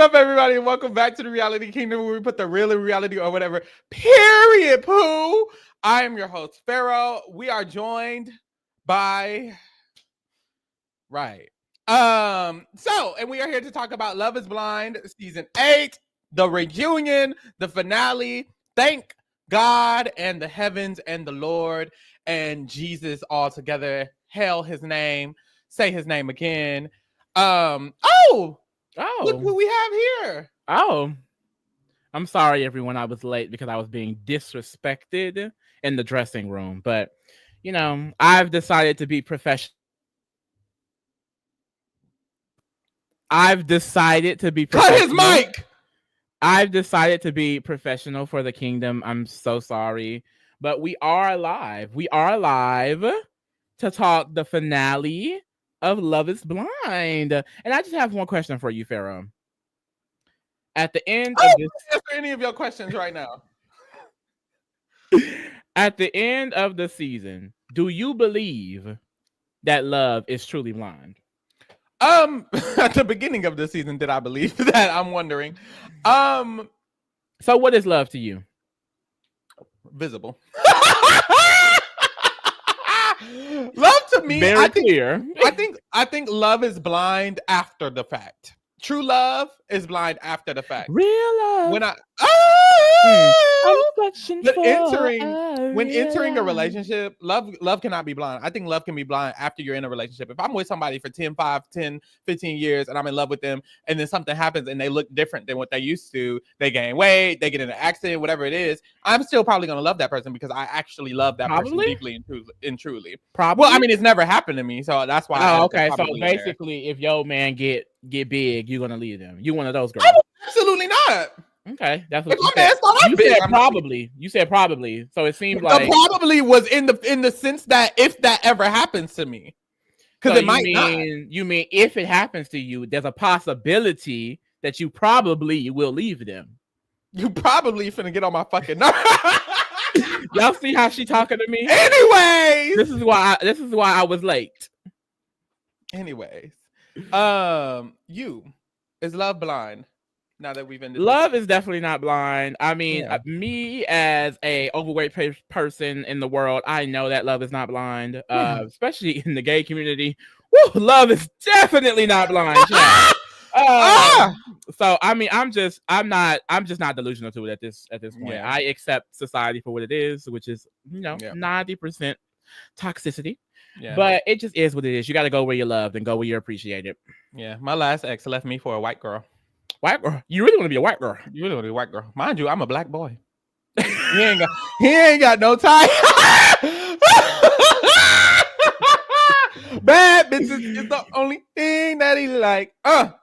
up, everybody, and welcome back to the Reality Kingdom, where we put the real in reality or whatever. Period, poo. I am your host, Pharaoh. We are joined by and we are here to talk about Love is Blind, season 8, the reunion, the finale. Thank God and the heavens and the Lord and Jesus all together. Hail his name. Say his name again. Look what we have here. Oh, I'm sorry, everyone. I was late because I was being disrespected in the dressing room. But, you know, I've decided to be professional. Cut his mic. I've decided to be professional for the kingdom. I'm so sorry. But we are alive. We are alive to talk the finale of Love is Blind. And I just have one question for you, Pharaoh. At the end of this, answer any of your questions right now. At the end of the season, do you believe that love is truly blind? At the beginning of the season, did I believe that? I'm wondering. So what is love to you? Visible. Love to me, very clear. I think love is blind after the fact. True love is blind after the fact. Real love. When entering a relationship, love cannot be blind. I think love can be blind after you're in a relationship. If I'm with somebody for 10, 15 years and I'm in love with them, and then something happens and they look different than what they used to, they gain weight, they get in an accident, whatever it is, I'm still probably going to love that person because I actually love that person deeply and truly. Probably. Well, I mean, it's never happened to me, so that's why. Oh, okay. So basically, if your man get big, you're gonna leave them. You one of those girls? Absolutely not. Okay, that's what you said. Probably. You said probably. So it seems like probably was in the sense that if that ever happens to me, because it might not. You mean if it happens to you, there's a possibility that you probably will leave them. You probably finna get on my fucking nerves. Y'all see how she talking to me? Anyways, this is why I was late. Anyways, is love blind? Now that we've ended, love is definitely not blind. I mean, me as a overweight person in the world, I know that love is not blind, especially in the gay community. Woo, love is definitely not blind. So I mean, I'm just not delusional to it at this point. Yeah. I accept society for what it is, which is 90% toxicity. Yeah. But it just is what it is. You got to go where you're loved and go where you're appreciated. Yeah, my last ex left me for a white girl. White girl? You really want to be a white girl? You really want to be a white girl? Mind you, I'm a black boy. he ain't got no time. Bad bitches is the only thing that he like.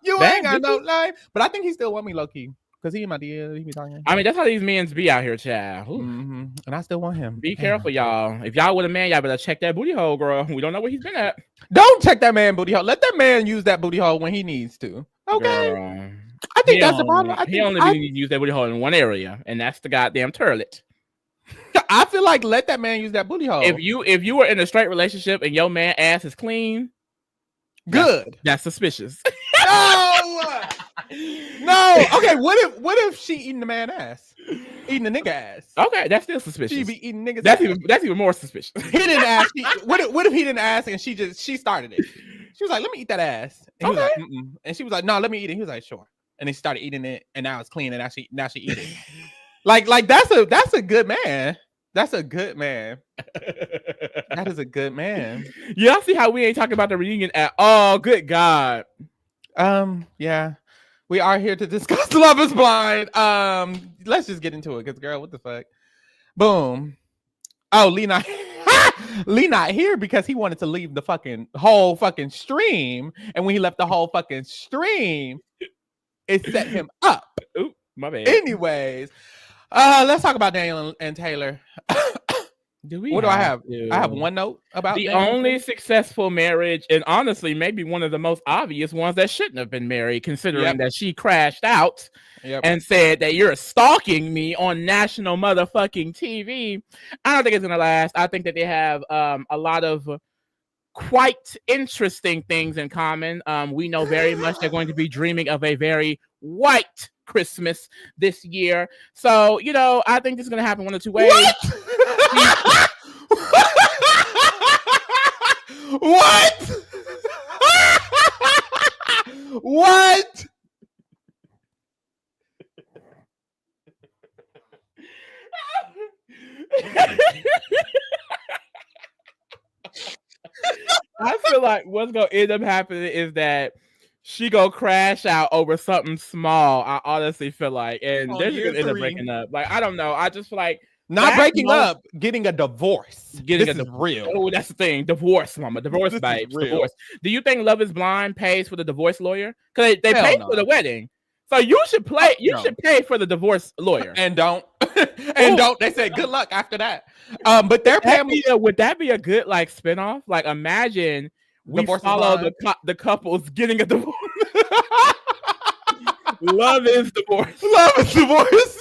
You ain't got no life. But I think he still want me low key. Because he in my DL, he be talking. I mean, that's how these men be out here, child. Mm-hmm. And I still want him. Be careful, y'all. If y'all with a man, y'all better check that booty hole, girl. We don't know where he's been at. Don't check that man booty hole. Let that man use that booty hole when he needs to. Okay? Girl. I think that's the problem. He only needs to use that booty hole in one area, and that's the goddamn toilet. I feel like let that man use that booty hole. If you were in a straight relationship and your man ass is clean, good. That's suspicious. No. Okay. What if she eating the man ass, eating the nigga ass? Okay, that's still suspicious. She be eating niggas. That's even more suspicious. He didn't ask. What if he didn't ask and she started it? She was like, "Let me eat that ass." And he was like, "Mm-mm." And she was like, "No, let me eat it." He was like, "Sure." And he started eating it, and now it's clean, and now she eat it. like that's a good man. That's a good man. That is a good man. Y'all see how we ain't talking about the reunion at all? Good God. Yeah. We are here to discuss Love is Blind. Let's just get into it, because girl, what the fuck? Boom. Oh, Lee not here because he wanted to leave the whole fucking stream, and when he left the whole fucking stream, it set him up. Ooh, my bad. Anyways, let's talk about Daniel and Taylor. What do I have? I have one note about the only successful marriage, and honestly, maybe one of the most obvious ones that shouldn't have been married, considering that she crashed out and said that you're stalking me on national motherfucking TV. I don't think it's gonna last. I think that they have a lot of quite interesting things in common. We know very much they're going to be dreaming of a very white Christmas this year. So, you know, I think this is going to happen one of two ways. What? What? I feel like what's gonna end up happening is that she gonna crash out over something small. I honestly feel like, and they're just gonna end up breaking up. Like, I don't know. I just feel like not breaking up, getting a divorce. This is real. Oh, that's the thing. Divorce, mama. Divorce, babes. Divorce. Do you think Love Is Blind pays for the divorce lawyer? Because they pay for the wedding. So you should play. You should pay for the divorce lawyer, and don't, and don't. They say good luck after that. But their family. Would that be a good like spinoff? Like, imagine we follow the couples getting a divorce. Love is divorce. Love is divorce.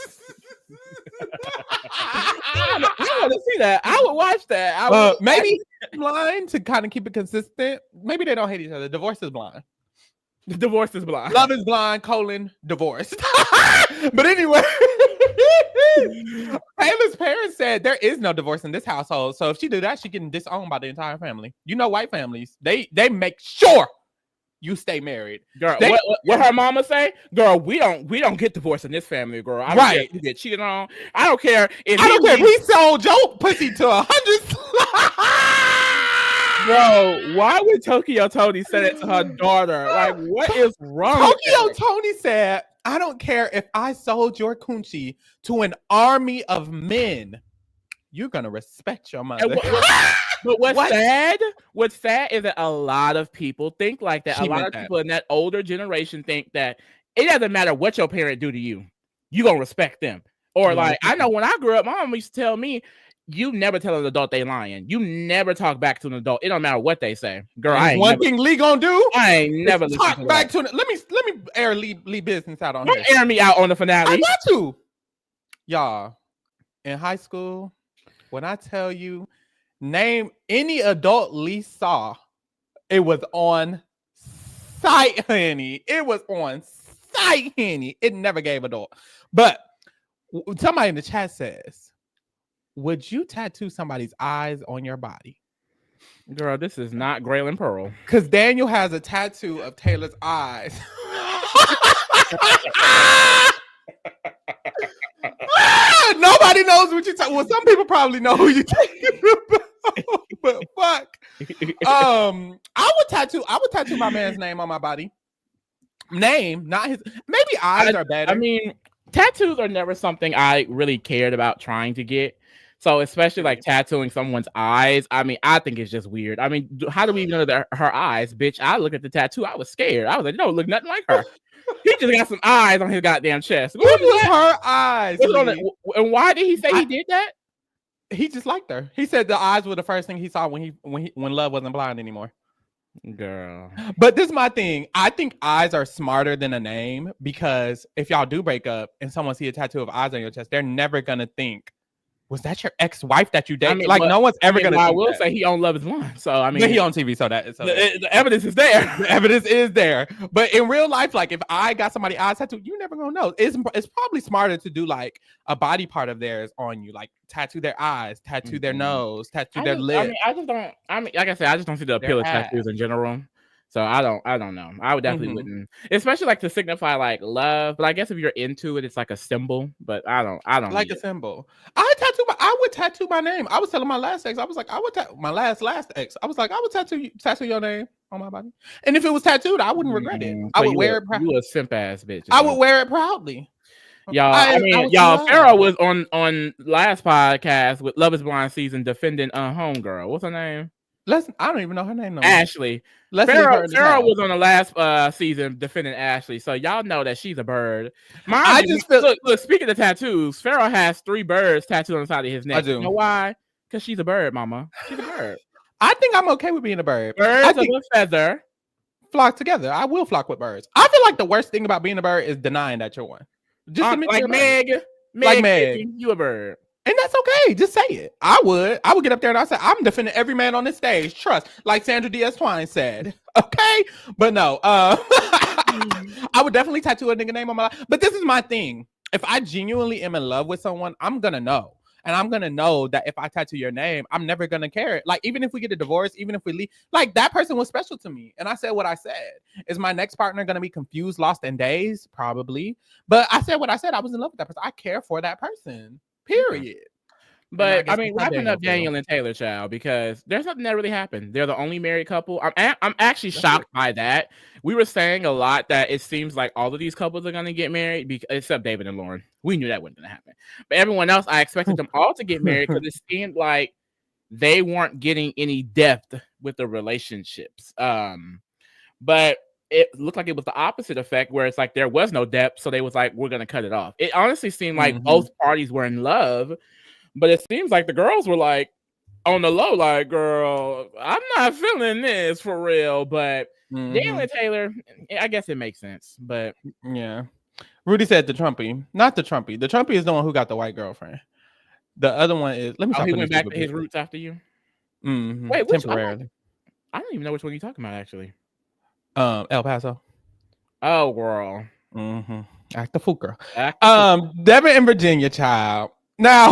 I want to see that. I would watch that. Maybe blind to kind of keep it consistent. Maybe they don't hate each other. Divorce is blind. Divorce is blind. Love is blind, divorced. But anyway, Taylor's parents said there is no divorce in this household. So if she do that, she's getting disowned by the entire family. You know, white families, they make sure you stay married. Girl, what her mama say? Girl, we don't get divorced in this family, girl. I don't care if you get cheated on. I don't care if he sold your pussy to 100. Bro, why would Tokyo Tony say that to her daughter? Like, what is wrong? Tokyo Tony said, I don't care if I sold your coochie to an army of men. You're going to respect your mother. But what's sad is that a lot of people think like that. A lot of people in that older generation think that it doesn't matter what your parent do to you. You're going to respect them. Or like, I know when I grew up, my mom used to tell me, you never tell an adult they lying. You never talk back to an adult. It don't matter what they say. Girl, thing Lee gonna do. I ain't never talk back to it. Let me air Lee business out on here. Don't air me out on the finale. I got to. Y'all, in high school, when I tell you, name any adult Lee saw, it was on sight, honey. It was on sight, honey. It never gave adult. But somebody in the chat says, would you tattoo somebody's eyes on your body? Girl, this is not Graylin Pearl. Because Daniel has a tattoo of Taylor's eyes. Nobody knows what you're talking about. Well, some people probably know who you're talking about. But fuck. I would tattoo my man's name on my body. Name, not his. Maybe eyes are better. I mean, tattoos are never something I really cared about trying to get. So especially like tattooing someone's eyes, I mean, I think it's just weird. I mean, how do we even know that her eyes, bitch? I looked at the tattoo, I was scared. I was like, no, look nothing like her. He just got some eyes on his goddamn chest. What was her eyes? And why did he say he did that? He just liked her. He said the eyes were the first thing he saw when love wasn't blind anymore. Girl. But this is my thing. I think eyes are smarter than a name, because if y'all do break up and someone see a tattoo of eyes on your chest, they're never gonna think, was that your ex-wife that you dated? I mean, no one's ever gonna. I will say he on Love Is Blind, so I mean, but he on TV, so the evidence is there. The evidence is there. But in real life, like if I got somebody's eyes tattooed, you never gonna know. It's probably smarter to do like a body part of theirs on you, like tattoo their eyes, tattoo their nose, tattoo their lips. I mean, like I said, I just don't see the appeal of tattoos in general. So I don't know. I would definitely wouldn't, especially like to signify like love. But I guess if you're into it, it's like a symbol. But I don't like a symbol. I would tattoo my name. I was telling my last ex, I was like, I would my last ex. I was like, I would tattoo your name on my body. And if it was tattooed, I wouldn't regret it. So I would wear it proudly. You a simp ass bitch. I would wear it proudly. Y'all, Pharaoh was on last podcast with Love Is Blind season defending homegirl. What's her name? I don't even know her name. Ashley. Pharaoh was on the last season defending Ashley, so y'all know that she's a bird. Look. Speaking of tattoos, Pharaoh has 3 birds tattooed on the side of his neck. I do. You know why? Because she's a bird, mama. She's a bird. I think I'm okay with being a bird. Birds of a feather flock together. I will flock with birds. I feel like the worst thing about being a bird is denying that you're one. Just like Meg. Meg, you a bird. And that's okay. Just say it. I would get up there and I say, I'm defending every man on this stage. Trust, like Sandra Diaz Twine said. Okay, but no. I would definitely tattoo a nigga name on my life. But this is my thing. If I genuinely am in love with someone, I'm gonna know. And I'm gonna know that if I tattoo your name, I'm never gonna care it. Like, even if we get a divorce, even if we leave, like, that person was special to me. And I said what I said. Is my next partner gonna be confused, lost in days? Probably. But I said what I said. I was in love with that person. I care for that person. Period. But I mean, wrapping up Daniel and Taylor, child, because there's nothing that really happened. They're the only married couple. I'm actually shocked by that. We were saying a lot that it seems like all of these couples are gonna get married, except David and Lauren. We knew that wasn't gonna happen. But everyone else, I expected them all to get married because it seemed like they weren't getting any depth with the relationships. But it looked like it was the opposite effect, where it's like there was no depth, so they was like, we're gonna cut it off. It honestly seemed like both parties were in love. But it seems like the girls were like on the low, like, girl, I'm not feeling this for real. But Daniel and Taylor, I guess it makes sense. But yeah, Rudy said the Trumpy, not the Trumpy. The Trumpy is the one who got the white girlfriend. The other one is, let me. He went back to his roots after you. Wait, temporarily. I don't even know which one you're talking about actually. El Paso. Oh, girl. Act the fool, girl. Devin and Virginia, child. Now,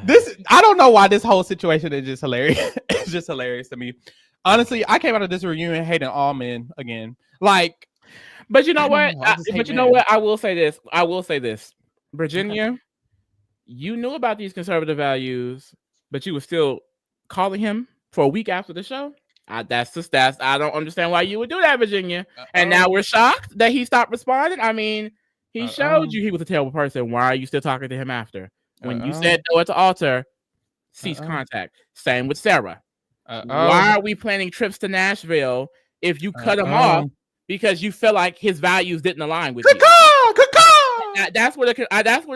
this, I don't know why this whole situation is just hilarious. It's just hilarious to me. Honestly, I came out of this reunion hating all men again. Like, but you know what? I will say this. Virginia, you knew about these conservative values, but you were still calling him for a week after the show. I don't understand why you would do that, Virginia. And now we're shocked that he stopped responding. I mean, he showed you he was a terrible person. Why are you still talking to him after? When you said no at the altar, cease contact. Same with Sara. Why are we planning trips to Nashville if you cut him off because you feel like his values didn't align with you? That's where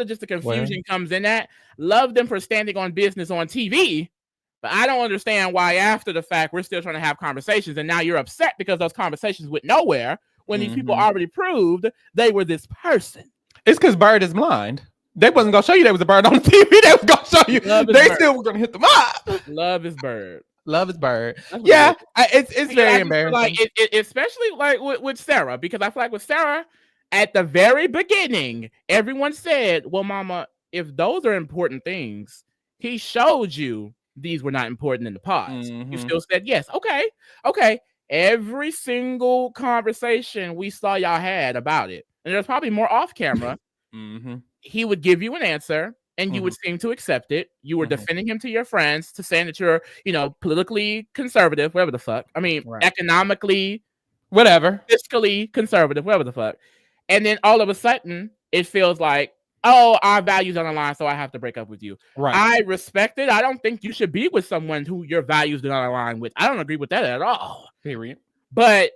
just the confusion comes in at. Love them for standing on business on TV, but I don't understand why after the fact we're still trying to have conversations, and now you're upset because those conversations went nowhere. When these people already proved they were this person. It's because Bird is blind. They wasn't going to show you there was a bird on the TV. They was going to show you. They still were going to hit them up. Love is Bird. Love is Bird. Yeah, it's very embarrassing. Like especially like with Sara, because I feel like with Sara, at the very beginning, everyone said, well, mama, if those are important things, he showed you these were not important in the pods. You still said yes. Okay. Every single conversation we saw y'all had about it, and there's probably more off camera, he would give you an answer and you would seem to accept it. You were defending him to your friends, to saying that you're, politically conservative, whatever the fuck. I mean, economically, whatever, fiscally conservative, whatever the fuck. And then all of a sudden, it feels like, oh, our values on the line, so I have to break up with you. Right. I respect it. I don't think you should be with someone who your values do not align with. I don't agree with that at all. Period. But,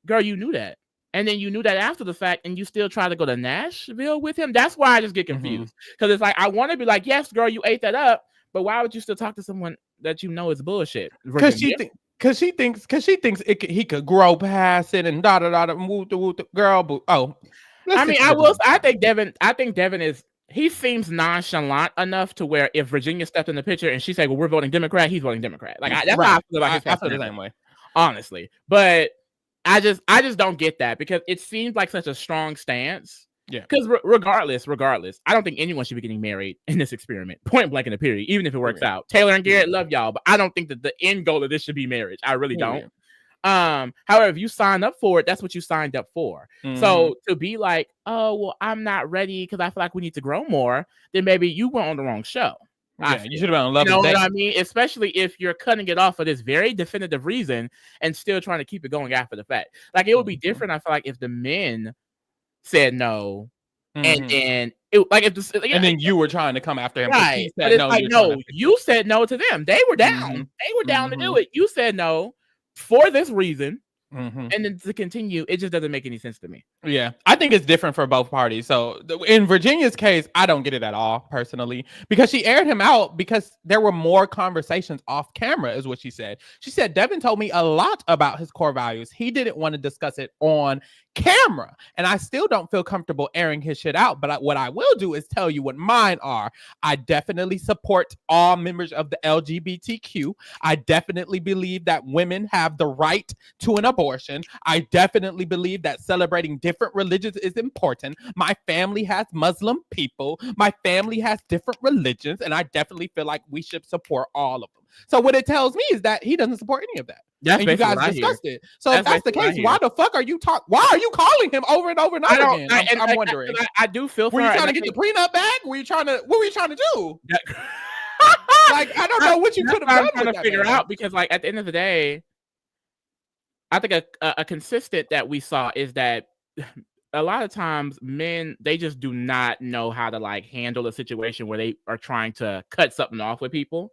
girl, you knew that. And then you knew that after the fact, and you still try to go to Nashville with him. That's why I just get confused. Because it's like, I want to be like, yes, girl, you ate that up, but why would you still talk to someone that you know is bullshit? Because she thinks he could grow past it and girl. I think Devin is. He seems nonchalant enough to where if Virginia stepped in the picture and she said, "Well, we're voting Democrat," he's voting Democrat. Like that's how I feel about his. I feel the same way, honestly. But I just don't get that because it seems like such a strong stance. Yeah. Because regardless, I don't think anyone should be getting married in this experiment. Point blank in the period, even if it works out. Taylor and Garrett, love y'all, but I don't think that the end goal of this should be marriage. I really don't. However, if you sign up for it, that's what you signed up for. So to be like, oh, well, I'm not ready because I feel like we need to grow more, then maybe you were on the wrong show. Yeah, you should have been on Love. You know what I mean? Especially if you're cutting it off for this very definitive reason and still trying to keep it going after the fact. Like it would be different, I feel like, if the men said no, and then and then you were trying to come after him. Right. But it's like, no, you said no to them. They were down. They were down to do it. You said no for this reason. And then to continue, it just doesn't make any sense to me. Yeah, I think it's different for both parties. So in Virginia's case, I don't get it at all personally, because she aired him out because there were more conversations off camera, is what she said. She said, Devin told me a lot about his core values. He didn't want to discuss it on camera, and I still don't feel comfortable airing his shit out. But what I will do is tell you what mine are. I definitely support all members of the LGBTQ. I definitely believe that women have the right to an abortion. I definitely believe that celebrating different religions is important. My family has Muslim people. My family has different religions, and I definitely feel like we should support all of them. So what it tells me is that he doesn't support any of that. That's and you guys discussed it. So if that's the case, why the fuck are you why are you calling him over and over and over again? I'm wondering. I do feel for Were you her, trying to get the prenup back? What were you trying to do? Like, I don't know what you could have done. I'm trying to figure out, because like at the end of the day, I think a consistent that we saw is that a lot of times men, they just do not know how to like handle a situation where they are trying to cut something off with people.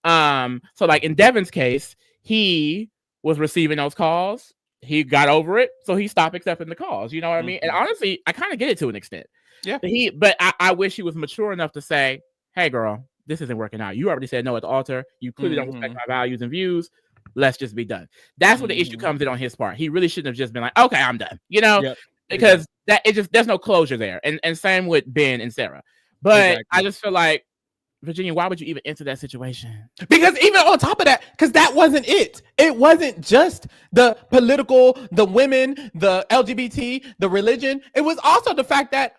So like in Devin's case, he was receiving those calls. He got over it, so he stopped accepting the calls. You know what I mean? And honestly, I kind of get it to an extent. Yeah. But I wish he was mature enough to say, "Hey, girl, this isn't working out. You already said no at the altar. You clearly don't respect my values and views. Let's just be done." That's where the issue comes in on his part. He really shouldn't have just been like, "Okay, I'm done." You know, because there's no closure there. And same with Ben and Sara. But I just feel like, Virginia, why would you even enter that situation? Because even on top of that, because that wasn't it. It wasn't just the political, the women, the LGBT, the religion. It was also the fact that,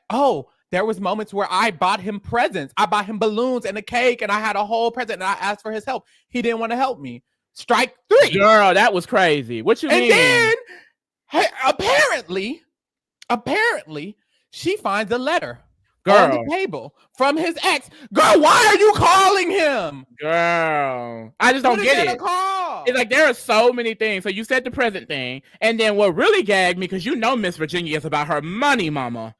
there was moments where I bought him presents. I bought him balloons and a cake, and I had a whole present, and I asked for his help. He didn't want to help me. Strike 3. Girl, that was crazy. What you mean? And then, apparently, she finds a letter on the table from his ex. Girl, why are you calling him? Girl, I just don't get it. It's like there are so many things. So you said the present thing, and then what really gagged me, because you know Miss Virginia is about her money, mama.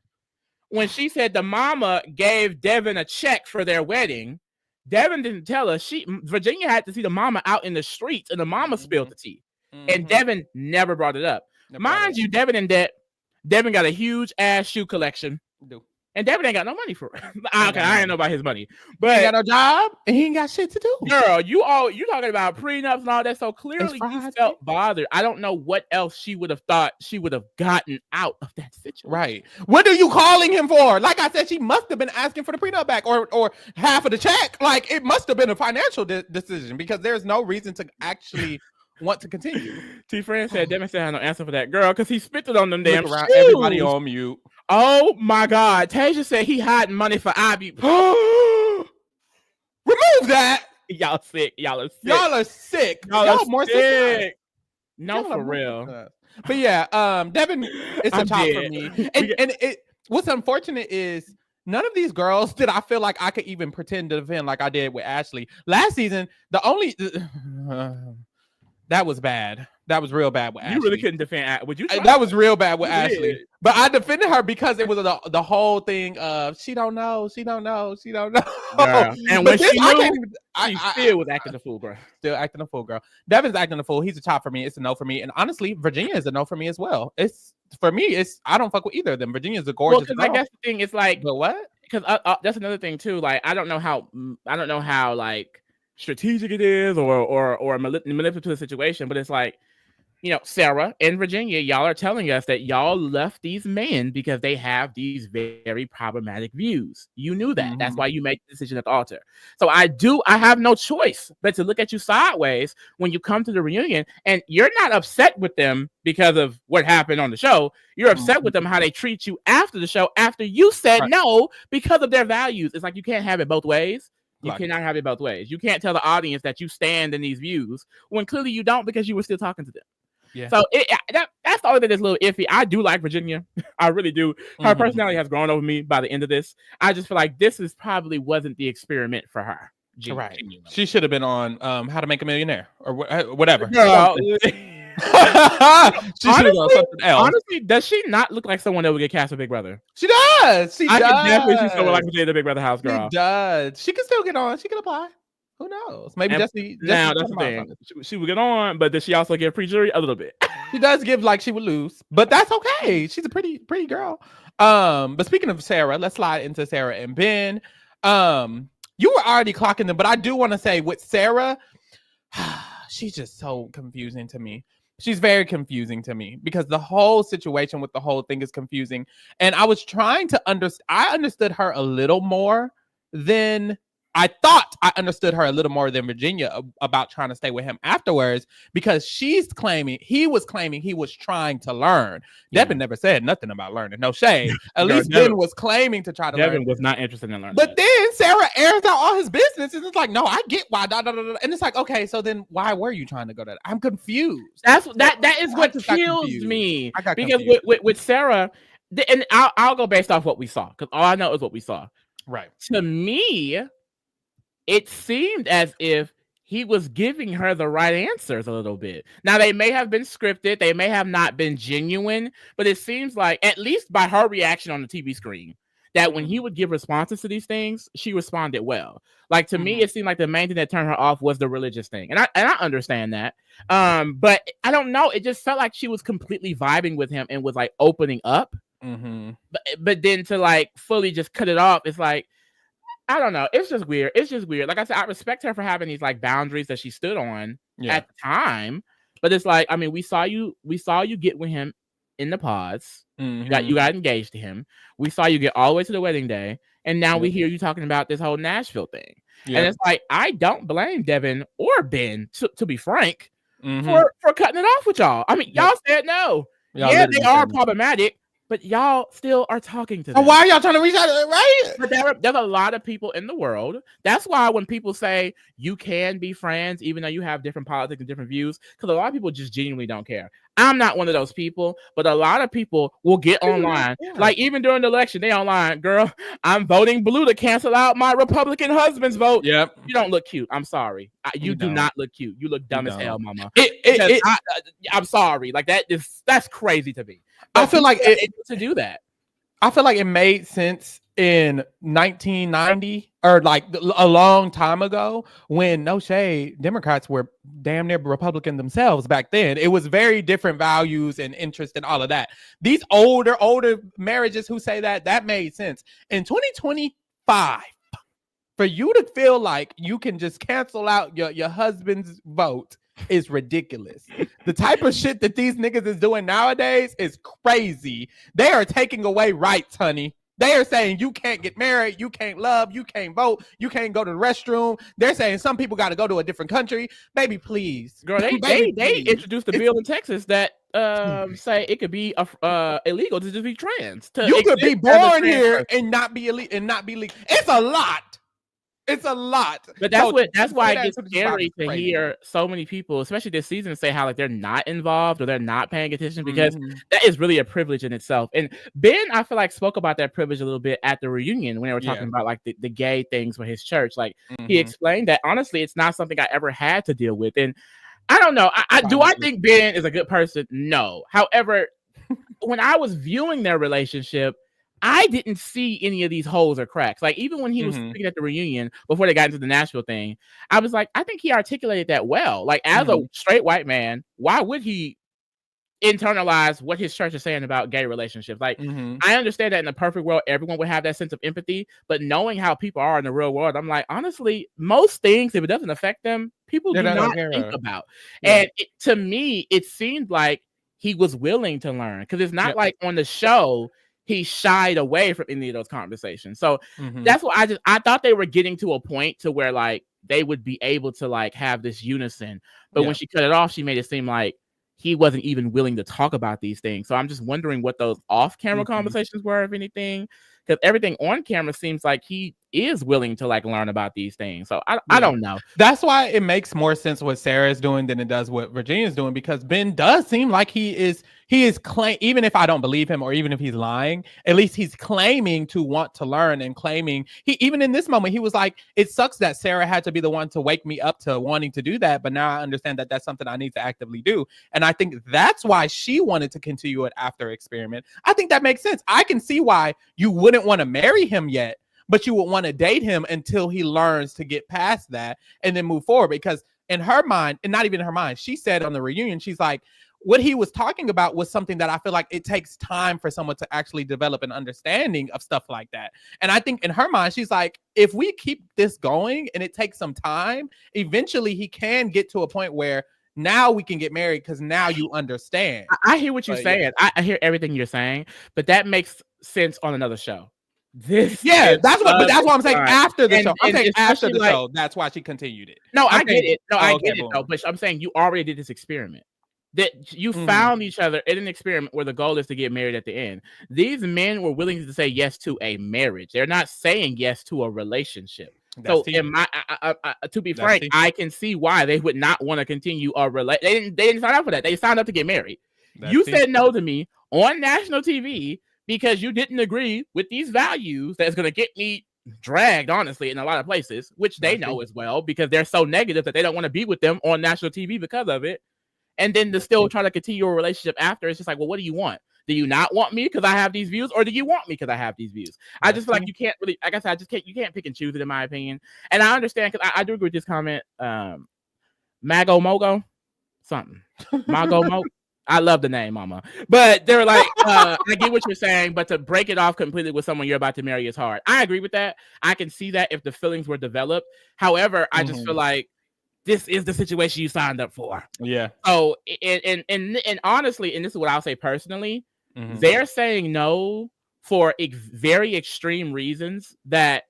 When she said the mama gave Devin a check for their wedding, Devin didn't tell her. Virginia had to see the mama out in the streets, and the mama spilled the tea. And Devin never brought it up. Mind you, Devin got a huge ass shoe collection. And Devin ain't got no money for it. Okay, I ain't know about his money, but he ain't got no job and he ain't got shit to do. Girl, you talking about prenups and all that, so clearly you felt bothered. I don't know what else she would have thought she would have gotten out of that situation. Right. What are you calling him for? Like I said, she must have been asking for the prenup back or half of the check. Like, it must have been a financial decision, because there's no reason to actually want to continue. T-Friend said Devin said I had no answer for that, girl, because he spit it on them damn shoes. Everybody on mute. Oh my God. Tasia said he hiding money for Ivy. Remove that. Y'all sick. Y'all are sick. Y'all are sick. Y'all more sick. No, for real. But yeah, Devin, it's a top for me. And what's unfortunate is none of these girls did I feel like I could even pretend to defend like I did with Ashley. Last season, that was bad. That was real bad with Ashley. You really couldn't defend. Would you? That was real bad with Ashley. But I defended her because it was the whole thing of she don't know. Yeah. And when she knew, she still was acting a fool, bro. Still acting a fool, girl. Devin's acting a fool. He's a top for me. It's a no for me. And honestly, Virginia is a no for me as well. I don't fuck with either of them. Virginia's a gorgeous girl. Like, that's the thing. It's like, but what? Because that's another thing too. Like, I don't know how like strategic it is or manipulative situation, but it's like, Sara and Virginia, y'all are telling us that y'all left these men because they have these very problematic views. You knew that. That's why you made the decision at the altar. So I have no choice but to look at you sideways when you come to the reunion, and you're not upset with them because of what happened on the show. You're upset with them how they treat you after the show, after you said no because of their values. It's like you can't have it both ways. You cannot have it both ways. You can't tell the audience that you stand in these views when clearly you don't, because you were still talking to them. Yeah. So that's the only thing that's a little iffy. I do like Virginia. I really do. Her personality has grown over me by the end of this. I just feel like this probably wasn't the experiment for her. Right. She should have been on How to Make a Millionaire or whatever. She should have done something else. Honestly, does she not look like someone that would get cast for Big Brother? She does. I can definitely see someone like the Big Brother house girl. She does. She can still get on. She can apply. Who knows? Maybe And Jesse now that's the thing. She would get on, but does she also get free jury? A little bit. She does give like she would lose, but that's okay. She's a pretty girl. But speaking of Sara, let's slide into Sara and Ben. You were already clocking them, but I do want to say with Sara, she's just so confusing to me. She's very confusing to me because the whole situation with the whole thing is confusing. And I was trying to I understood her a little more than I thought I understood her a little more than Virginia about trying to stay with him afterwards, because he was claiming he was trying to learn. Yeah. Devin never said nothing about learning. No shade. At least Ben was claiming to try to learn. Devin was not interested in learning. But then Sara airs out all his business, and it's like, no, I get why. And it's like, okay, so then why were you trying to go to that? I'm confused. That is what kills me. I got because with Sara, and I'll go based off what we saw, because all I know is what we saw. Right. To me, it seemed as if he was giving her the right answers a little bit. Now, they may have been scripted. They may have not been genuine, but it seems like, at least by her reaction on the TV screen, that when he would give responses to these things, she responded well. Like, to me, it seemed like the main thing that turned her off was the religious thing. And I understand that. But I don't know. It just felt like she was completely vibing with him and was like opening up. Mm-hmm. But then to like fully just cut it off, it's like, I don't know. It's just weird. Like I said, I respect her for having these like boundaries that she stood on at the time. But it's like, I mean, we saw you get with him in the pause. Mm-hmm. You got engaged to him. We saw you get all the way to the wedding day. And now we hear you talking about this whole Nashville thing. Yep. And it's like, I don't blame Devin or Ben, to be frank, for cutting it off with y'all. I mean, y'all said no. Y'all they are problematic. But y'all still are talking to them. Why are y'all trying to reach out? Right? But there's a lot of people in the world. That's why when people say you can be friends, even though you have different politics and different views, because a lot of people just genuinely don't care. I'm not one of those people, but a lot of people will get online. Yeah. Like even during the election, they online, girl, I'm voting blue to cancel out my Republican husband's vote. Yep. You don't look cute. I'm sorry. You do not look cute. You look dumb as hell, mama. I'm sorry. Like that's crazy to me. But I feel like to do that. I feel like it made sense in 1990 or like a long time ago when, no shade, Democrats were damn near Republican themselves back then. It was very different values and interest and all of that. These older marriages who say that made sense. In 2025, for you to feel like you can just cancel out your husband's vote is ridiculous. The type of shit that these niggas is doing nowadays is crazy. They are taking away rights, honey. They are saying you can't get married, you can't love, you can't vote, you can't go to the restroom. They're saying some people got to go to a different country. Baby, please. Girl, they introduced a bill in Texas that say it could be illegal to just be trans. You could be born here and not be illegal and not be legal. It's a lot. It's a lot. But that's why it gets scary to hear so many people, especially this season, say how like they're not involved or they're not paying attention, because that is really a privilege in itself. And Ben, I feel like, spoke about that privilege a little bit at the reunion when they were talking about like the gay things with his church. Like he explained that honestly, it's not something I ever had to deal with. And I don't know. I think Ben is a good person? No. However, when I was viewing their relationship, I didn't see any of these holes or cracks. Like even when he was speaking at the reunion before they got into the Nashville thing, I was like, I think he articulated that well. Like as a straight white man, why would he internalize what his church is saying about gay relationships? Like I understand that in the perfect world, everyone would have that sense of empathy, but knowing how people are in the real world, I'm like, honestly, most things, if it doesn't affect them, people do not think about. And to me, it seemed like he was willing to learn, because it's not like on the show he shied away from any of those conversations. So that's what I thought they were getting to a point to where like they would be able to like have this unison. But when she cut it off, she made it seem like he wasn't even willing to talk about these things. So I'm just wondering what those off-camera conversations were, if anything, because everything on camera seems like he is willing to like learn about these things. So I don't know. That's why it makes more sense what Sarah's doing than it does what Virginia's doing, because Ben does seem like he is even if I don't believe him or even if he's lying, at least he's claiming to want to learn and claiming even in this moment, he was like, it sucks that Sara had to be the one to wake me up to wanting to do that. But now I understand that that's something I need to actively do. And I think that's why she wanted to continue it after experiment. I think that makes sense. I can see why you wouldn't want to marry him yet, but you would want to date him until he learns to get past that and then move forward. Because in her mind, and not even in her mind, she said on the reunion, she's like, what he was talking about was something that I feel like it takes time for someone to actually develop an understanding of stuff like that. And I think in her mind, she's like, if we keep this going and it takes some time, eventually he can get to a point where now we can get married because now you understand. I hear what you're saying. Yeah. I hear everything you're saying, but that makes sense on another show. That's what I'm saying. After the show, I'm saying after the show, that's why she continued it. No, I get it. No, I get it though. But I'm saying you already did this experiment. That you found each other in an experiment where the goal is to get married at the end. These men were willing to say yes to a marriage. They're not saying yes to a relationship. So, to be frank, I can see why they would not want to continue a relationship. They didn't sign up for that. They signed up to get married. You said no to me on national TV because you didn't agree with these values that's going to get me dragged, honestly, in a lot of places, which they know as well because they're so negative that they don't want to be with them on national TV because of it. And then to still try to continue a relationship after, it's just like, well, what do you want? Do you not want me because I have these views, or do you want me because I have these views? I just feel like you can't really, like I said, you can't pick and choose it, in my opinion. And I understand because I do agree with this comment. Mago Mogo, something. Mago Mogo. I love the name, Mama. But they're like, I get what you're saying, but to break it off completely with someone you're about to marry is hard. I agree with that. I can see that if the feelings were developed. However, I just feel like this is the situation you signed up for. Yeah. So, and honestly, and this is what I'll say personally, they're saying no for very extreme reasons that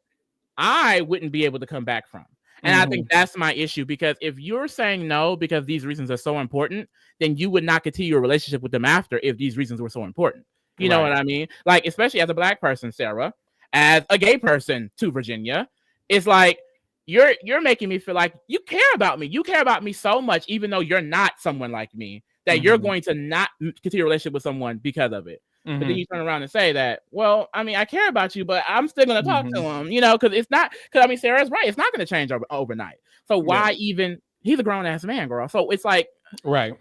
I wouldn't be able to come back from. And I think that's my issue, because if you're saying no because these reasons are so important, then you would not continue a relationship with them after if these reasons were so important. You know what I mean? Like, especially as a Black person, Sarah, as a gay person to Virginia, it's like, you're making me feel like you care about me. You care about me so much, even though you're not someone like me, that you're going to not continue a relationship with someone because of it. But then you turn around and say that, well, I mean, I care about you, but I'm still going to talk to him, because it's not, because I mean, Sarah's right. It's not going to change overnight. So why even, he's a grown ass man, girl. So it's like, right.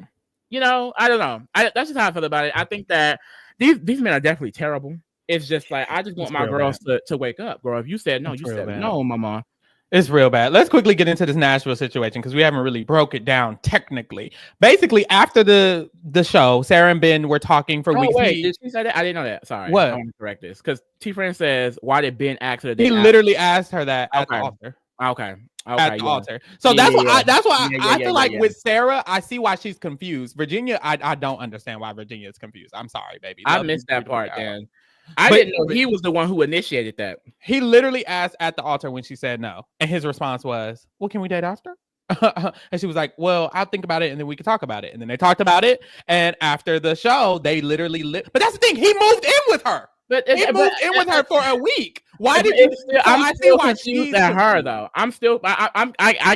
I don't know. That's just how I feel about it. I think that these men are definitely terrible. It's just like, I just want my girls to wake up, girl. If you said no, you said no, mama. It's real bad. Let's quickly get into this Nashville situation because we haven't really broke it down technically. Basically, after the show, Sara and Ben were talking for weeks. Wait, did she say that? I didn't know that. Sorry. What? I want to correct this because T-Friend says, why did Ben ask her? He literally asked her that at the altar. Okay. At the altar. So that's why I feel like with Sara, I see why she's confused. Virginia, I don't understand why Virginia is confused. I'm sorry, baby. I missed that part, Dan. I didn't know he was the one who initiated that. He literally asked at the altar when she said no. And his response was, well, can we date after? And she was like, well, I'll think about it and then we can talk about it. And then they talked about it. And after the show, they literally but that's the thing. He moved in with her. He moved in with her for a week. Why did you? I'm still confused at her, though. I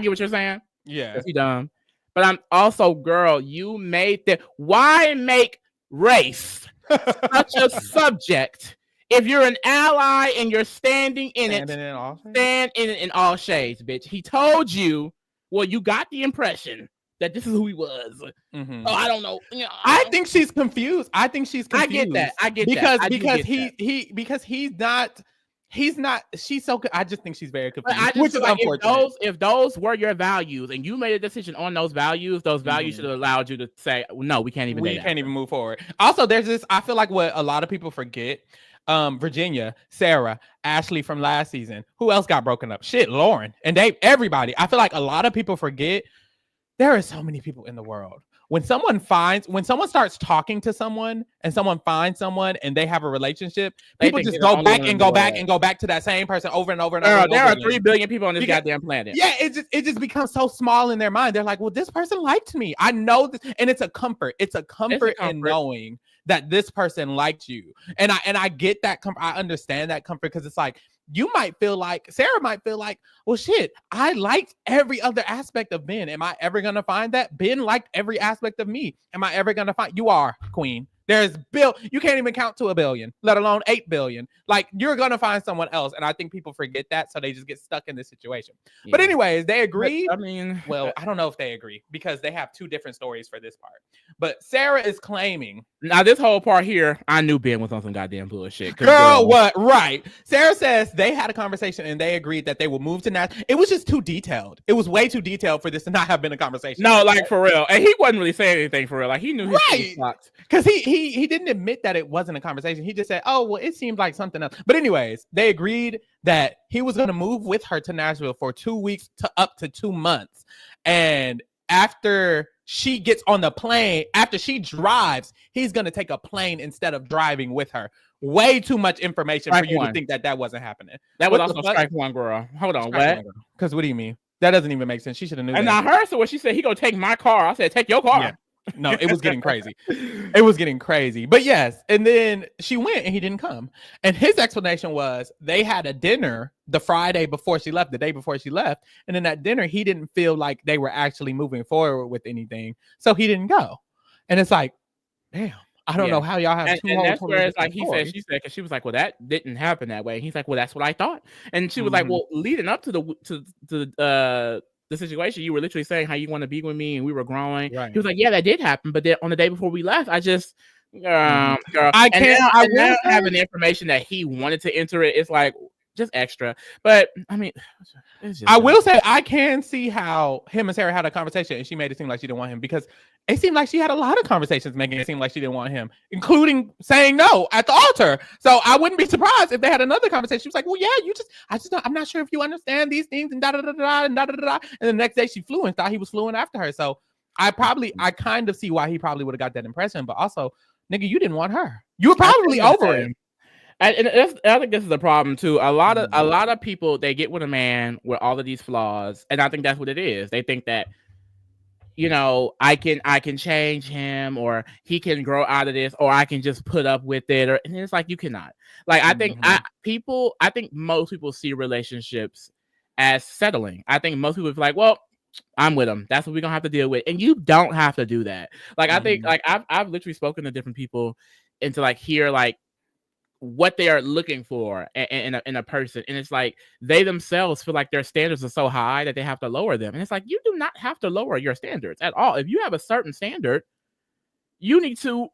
get what you're saying. Yeah. You dumb. But I'm also, girl, you made why make race such a subject if you're an ally and you're standing in it? Stand in it in all shades, bitch. He told you. Well, you got the impression that this is who he was. Oh, I don't know. I think she's confused. I get that. Because he's not. She's so good. I just think she's very confused. Which is like, if those were your values and you made a decision on those values should have allowed you to say, no, we can't even move forward. Also, there's this, I feel like what a lot of people forget, Virginia, Sara, Ashley from last season, who else got broken up? Shit, Lauren and everybody. I feel like a lot of people forget there are so many people in the world. When someone starts talking to someone and someone finds someone and they have a relationship, people just go back and go back to that same person over and over and over. There are 3 billion people on this goddamn planet. Yeah, it just becomes so small in their mind. They're like, well, this person liked me. I know this, and it's a comfort. It's a comfort in knowing that this person liked you. And I get that comfort. I understand that comfort because it's like, you might feel like, Sara might feel like, well, shit, I liked every other aspect of Ben. Am I ever going to find that? Ben liked every aspect of me. Am I ever going to find? You are, queen. You can't even count to 1 billion, let alone 8 billion. Like, you're gonna find someone else, and I think people forget that, so they just get stuck in this situation. Yeah. But anyways, they agreed. I mean, well, I don't know if they agree because they have 2 different stories for this part. But Sara is claiming, now this whole part here, I knew Ben was on some goddamn bullshit. Girl, what? Right. Sara says they had a conversation and they agreed that they will move to Nashville. It was just too detailed. It was way too detailed for this to not have been a conversation. No, like, for real. And he wasn't really saying anything for real. Like, he knew his right. Because he didn't admit that it wasn't a conversation. He just said, oh, well, it seemed like something else. But anyways, they agreed that he was going to move with her to Nashville for 2 weeks to up to 2 months. And after she gets on the plane, after she drives, he's going to take a plane instead of driving with her. Way too much information for you to think that wasn't happening. That was also strike one, girl. Hold on, what? Because what do you mean? That doesn't even make sense. She should have knew. And I heard so when she said he gonna take my car, I said take your car. Yeah. No, it was getting crazy. It was getting crazy. But yes, and then she went and he didn't come. And his explanation was they had a dinner the Friday before she left, the day before she left. And in that dinner, he didn't feel like they were actually moving forward with anything. So he didn't go. And it's like, damn. I don't know how y'all have two. And that's where it's like she said, because she was like, well, that didn't happen that way. And he's like, well, that's what I thought. And she was like, well, leading up to the situation, you were literally saying how you want to be with me and we were growing. Right. He was like, yeah, that did happen. But then on the day before we left, I just girl, I now having the information that he wanted to enter it. It's like just extra. But I mean, I will say I can see how him and Sara had a conversation and she made it seem like she didn't want him, because it seemed like she had a lot of conversations making it seem like she didn't want him, including saying no at the altar. So I wouldn't be surprised if they had another conversation. She was like, well, yeah, I'm not sure if you understand these things and da-da-da-da and da-da-da-da. And the next day she flew and thought he was fluing after her. So I kind of see why he probably would have got that impression. But also, nigga, you didn't want her. You were probably over him. And I think this is the problem too. A lot of people, they get with a man with all of these flaws, and I think that's what it is. They think that, you know, I can change him, or he can grow out of this, or I can just put up with it, and it's like you cannot. Like I think I think most people see relationships as settling. I think most people are like, well, I'm with him. That's what we're gonna have to deal with, and you don't have to do that. Like I think, like I've literally spoken to different people, and to like hear like what they are looking for in a person, and it's like they themselves feel like their standards are so high that they have to lower them, and it's like you do not have to lower your standards at all. If you have a certain standard, you need to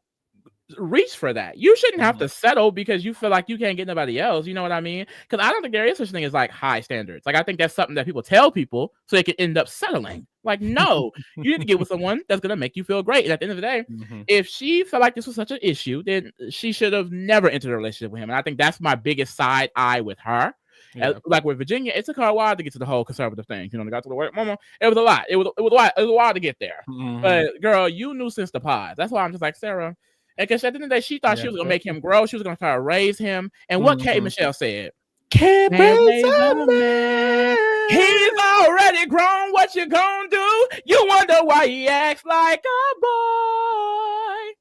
reach for that. You shouldn't have to settle because you feel like you can't get nobody else. You know what I mean? Because I don't think there is such thing as like high standards. Like I think that's something that people tell people so they can end up settling. Like, no, you need to get with someone that's gonna make you feel great. And at the end of the day, if she felt like this was such an issue, then she should have never entered a relationship with him. And I think that's my biggest side eye with her. Yeah. Like with Virginia, it took her a while to get to the whole conservative thing. You know, they got to the word mama. It was a lot. It was a while to get there. But girl, you knew since the pod. That's why I'm just like, Sara. And because at the end of the day, she thought she was gonna make him grow. She was gonna try to raise him. And what Kate Michelle said, can't raise a man. He's already grown. What you gonna do? You wonder why he acts like a boy.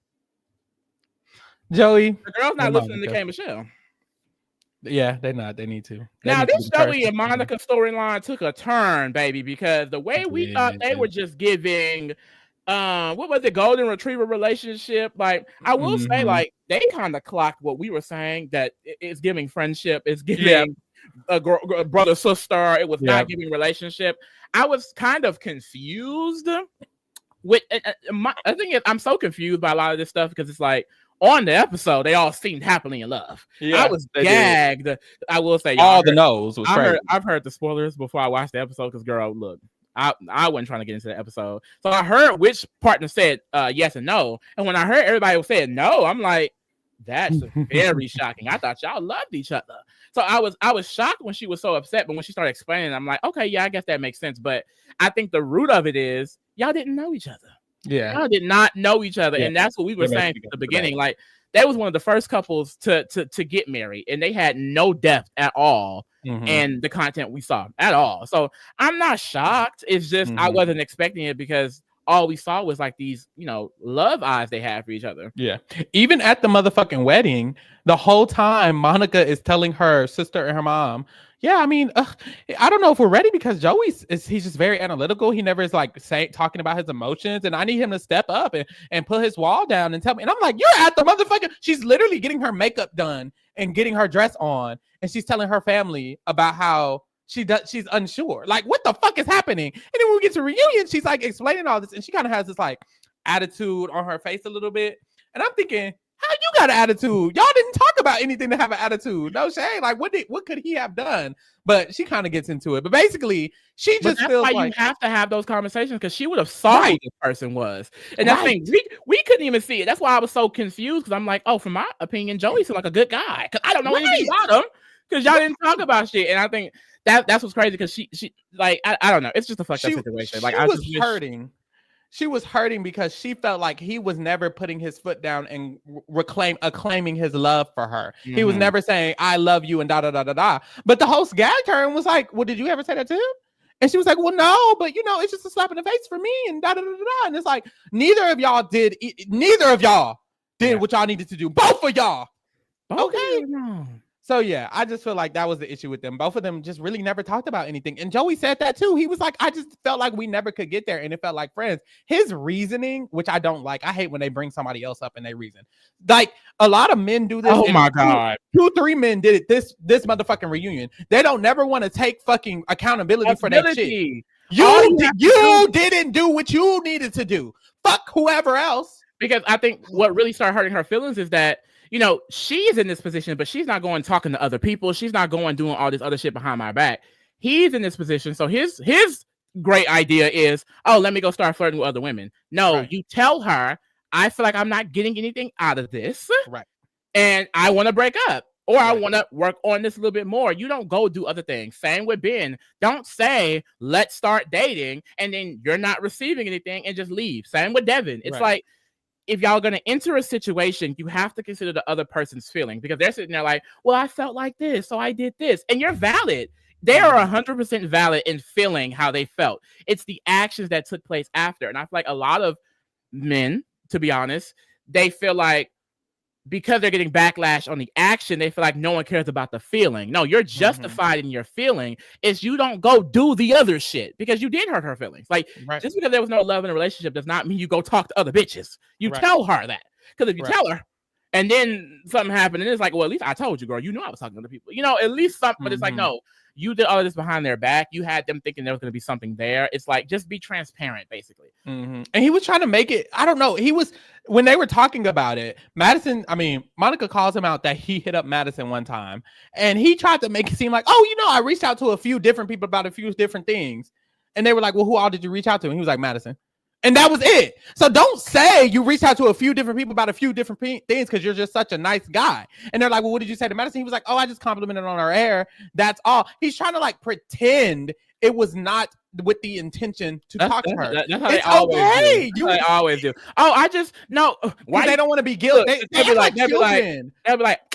Joey, the girl's not listening to Kate Michelle. Yeah, they're not. They need to. Now, this Joey and Monica storyline took a turn, baby, because the way we thought they were just giving, what was it, golden retriever relationship? Like, I will say, like, they kind of clocked what we were saying, that it's giving friendship, it's giving a brother sister. It was not giving relationship. I was kind of confused with. I think I'm so confused by a lot of this stuff because it's like, on the episode, they all seemed happily in love. Yeah, I was gagged. I will say, all the no's was crazy. I've heard the spoilers before I watched the episode because, girl, look, I wasn't trying to get into the episode, so I heard which partner said yes and no, and when I heard everybody was saying no, I'm like, that's very shocking. I thought y'all loved each other, so I was shocked when she was so upset, but when she started explaining, I'm like, okay, yeah, I guess that makes sense. But I think the root of it is y'all didn't know each other. Yeah, y'all did not know each other, and that's what we were saying at the beginning. Like, that was one of the first couples to get married, and they had no depth at all in the content we saw at all. So I'm not shocked. It's just I wasn't expecting it because all we saw was like these, you know, love eyes they had for each other. Yeah, even at the motherfucking wedding, the whole time Monica is telling her sister and her mom, Yeah, I mean, I don't know if we're ready because he's just very analytical. He never is like talking about his emotions, and I need him to step up and put his wall down and tell me. And I'm like, you're at the motherfucker. She's literally getting her makeup done and getting her dress on, and she's telling her family about how she's unsure. Like, what the fuck is happening? And then when we get to reunion, she's like explaining all this, and she kind of has this like attitude on her face a little bit, and I'm thinking, how you got an attitude? Y'all didn't talk about anything to have an attitude. No shade. Like, what could he have done? But she kind of gets into it. But basically, she just feels like you have to have those conversations because she would have saw who this person was. And that's the thing, we couldn't even see it. That's why I was so confused because I'm like, oh, from my opinion, Joey seemed like a good guy. Because I don't know anything about him because y'all didn't talk about shit. And I think that's what's crazy because she like, I don't know. It's just a fucked up situation. Like, I was hurting. She was hurting because she felt like he was never putting his foot down and claiming his love for her. Mm-hmm. He was never saying, I love you and da da da da da. But the host gagged her and was like, well, did you ever say that to him? And she was like, well, no, but it's just a slap in the face for me and da da da da da. And it's like, neither of y'all did what y'all needed to do. Both of y'all. Okay. So yeah, I just feel like that was the issue with them. Both of them just really never talked about anything. And Joey said that too. He was like, I just felt like we never could get there. And it felt like friends. His reasoning, which I don't like. I hate when they bring somebody else up and they reason. Like a lot of men do this. Oh my God. 2-3 men did it this motherfucking reunion. They don't never want to take fucking accountability for that shit. You didn't do what you needed to do. Fuck whoever else. Because I think what really started hurting her feelings is that she's in this position, but she's not going talking to other people. She's not going doing all this other shit behind my back. He's in this position. So his great idea is, oh, let me go start flirting with other women. No, you tell her, I feel like I'm not getting anything out of this. Right. And I want to break up. Or I want to work on this a little bit more. You don't go do other things. Same with Ben. Don't say, let's start dating, and then you're not receiving anything and just leave. Same with Devin. It's like, if y'all going to enter a situation, you have to consider the other person's feeling because they're sitting there like, well, I felt like this, so I did this. And you're valid. They are 100% valid in feeling how they felt. It's the actions that took place after. And I feel like a lot of men, to be honest, they feel like because they're getting backlash on the action, they feel like no one cares about the feeling. No, you're justified in your feeling. It's you don't go do the other shit because you did hurt her feelings. Like just because there was no love in a relationship does not mean you go talk to other bitches. You tell her that because if you tell her and then something happened and it's like, well, at least I told you, girl, I was talking to other people, at least something, but it's like, no, you did all of this behind their back. You had them thinking there was going to be something there. It's like, just be transparent, basically. And he was trying to make it, I don't know. When they were talking about it, Monica calls him out that he hit up Madison one time. And he tried to make it seem like, I reached out to a few different people about a few different things. And they were like, well, who all did you reach out to? And he was like, Madison. And that was it. So don't say you reached out to a few different people about a few different things because you're just such a nice guy. And they're like, well, what did you say to Madison? He was like, oh, I just complimented on her hair. That's all. He's trying to like pretend it was not with the intention to talk to her. That's how they always do. They always do. Oh, I just no. Why they don't want to be guilty? They'll be like,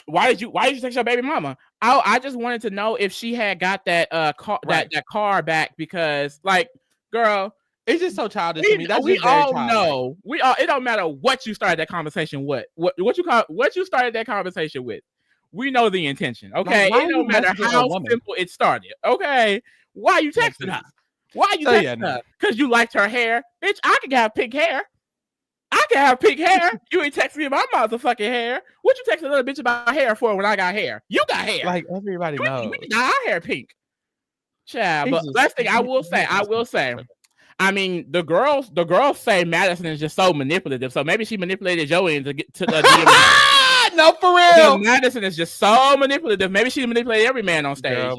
why did you text your baby mama? Oh, I just wanted to know if she had got that that car back because like, girl. It's just so childish to me. We all know. It don't matter what you started that conversation with. What you started that conversation with. We know the intention. Okay. It don't matter how simple it started. Okay. Why are you texting her? Why are you texting her? Because you liked her hair. Bitch, I can have pink hair. You ain't texting me about my motherfucking hair. What you texting another bitch about hair for when I got hair? You got hair. Like everybody knows. We got our hair pink. Child. But last thing I will say. I mean, the girls say Madison is just so manipulative. So maybe she manipulated Joey into get to the DM. No, for real. Madison is just so manipulative. Maybe she manipulated every man on stage.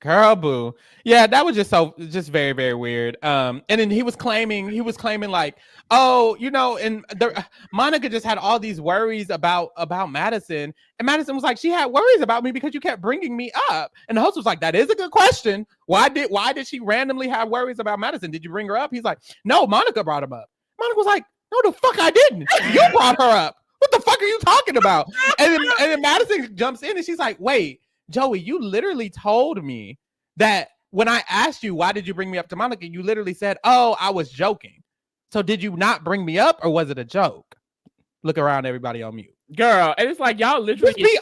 Girl boo. Yeah, that was just very, very weird. And then he was claiming like, oh, and Monica just had all these worries about Madison. And Madison was like, she had worries about me because you kept bringing me up. And the host was like, that is a good question. Why did she randomly have worries about Madison? Did you bring her up? He's like, no, Monica brought him up. Monica was like, no, the fuck I didn't. You brought her up. What the fuck are you talking about? And then Madison jumps in and she's like, wait, Joey, you literally told me that when I asked you, why did you bring me up to Monica? You literally said, oh, I was joking. So did you not bring me up or was it a joke? Look around, everybody on mute. Girl, and it's like y'all literally Just be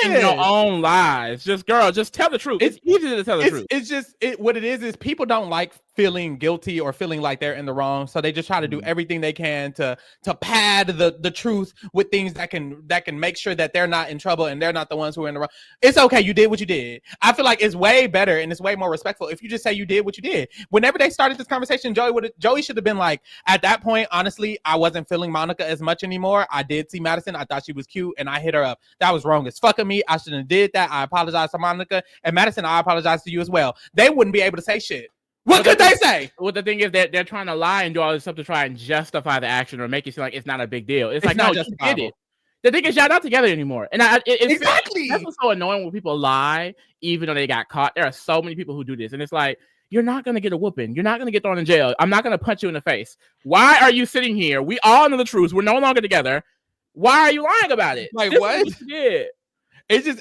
in your honest. own lies. Just tell the truth. It's easy to tell the truth. It's just what it is people don't like feeling guilty or feeling like they're in the wrong, so they just try to do everything they can to pad the truth with things that can make sure that they're not in trouble and they're not the ones who are in the wrong. It's okay, you did what you did. I feel like it's way better and it's way more respectful if you just say you did what you did. Whenever they started this conversation, Joey should have been like, at that point, honestly, I wasn't feeling Monica as much anymore. I did see Madison. I thought she was cute and I hit her up. That was wrong as fuck of me. I shouldn't have did that. I apologize to Monica and Madison. I apologize to you as well. They wouldn't be able to say shit. What could they say? Well, the thing is that they're trying to lie and do all this stuff to try and justify the action or make it seem like it's not a big deal. It's like, no, you did it. The thing is, y'all not together anymore. And exactly. That's what's so annoying when people lie, even though they got caught. There are so many people who do this. And it's like, you're not going to get a whooping. You're not going to get thrown in jail. I'm not going to punch you in the face. Why are you sitting here? We all know the truth. We're no longer together. Why are you lying about it? Like, this what? Is what you did.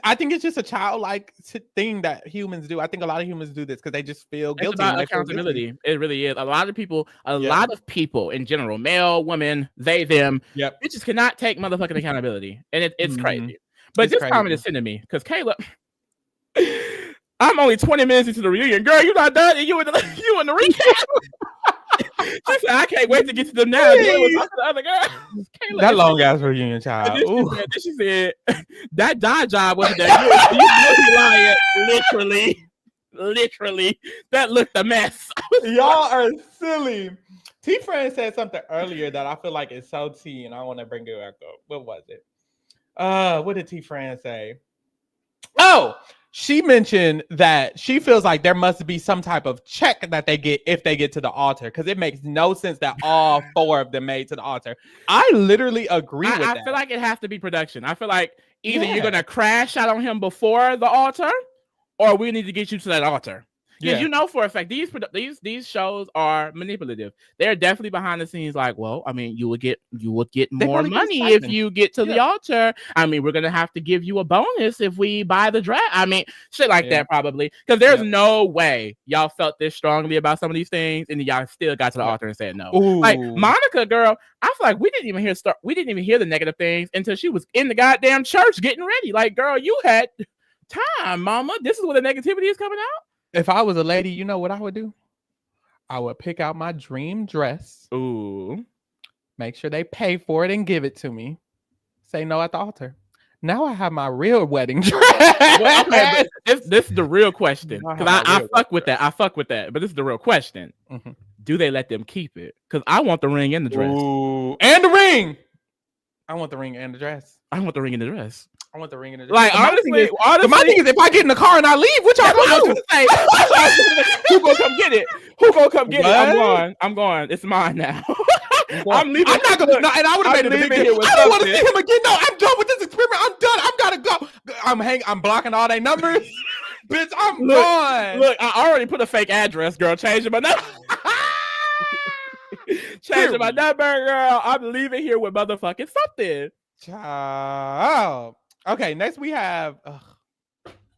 I think it's just a childlike thing that humans do. I think a lot of humans do this because they just feel guilty. It's about accountability. It really is. A lot of people in general, male, women, they, them, they just cannot take motherfucking accountability. And it's crazy. But this comment is sending me because Kayla, I'm only 20 minutes into the reunion. Girl, you're not done. You in the recap. She said, I can't wait to get to them now. The other girl. Kayla, that long ass reunion, child. She said, that die job wasn't that good. You lying. Literally. That looked a mess. Y'all are silly. T-Friend said something earlier that I feel like is so tea, and I want to bring it back up. What was it? What did T-Friend say? Oh, she mentioned that she feels like there must be some type of check that they get if they get to the altar, because it makes no sense that all 4 of them made to the altar. I literally agree with that. I feel like it has to be production. I feel like either you're going to crash out on him before the altar, or we need to get you to that altar. Because you know for a fact these shows are manipulative. They're definitely behind the scenes. Like, well, I mean, you will get more money if you get to the altar. I mean, we're gonna have to give you a bonus if we buy the draft. I mean, shit like that probably. Because there's no way y'all felt this strongly about some of these things, and y'all still got to the altar and said no. Ooh. Like Monica, girl, I feel like we didn't even hear the negative things until she was in the goddamn church getting ready. Like, girl, you had time, mama. This is where the negativity is coming out. If I was a lady, you know what I would do? I would pick out my dream dress. Ooh. Make sure they pay for it and give it to me. Say no at the altar. Now I have my real wedding dress. Well, okay, this is the real question. Because I fuck with that. I fuck with that. But this is the real question. Mm-hmm. Do they let them keep it? Because I want the ring and the dress. Ooh. And the ring. I want the ring and the dress. I want the ring and the dress. I want the ring in the dress. Like, honestly, my thing is, if I get in the car and I leave, what y'all gonna do? Who gonna come get it? Who gonna come get it? I'm going. It's mine now. I'm leaving. I'm not gonna. No, and I would have made it a big deal. I don't want to see him again. No, I'm done with this experiment. I'm done. I'm gotta go. I'm blocking all their numbers. Bitch, I'm gone. Look, I already put a fake address, girl. Changing my number. Changing my number, girl. I'm leaving here with motherfucking something. Child. Okay, next we have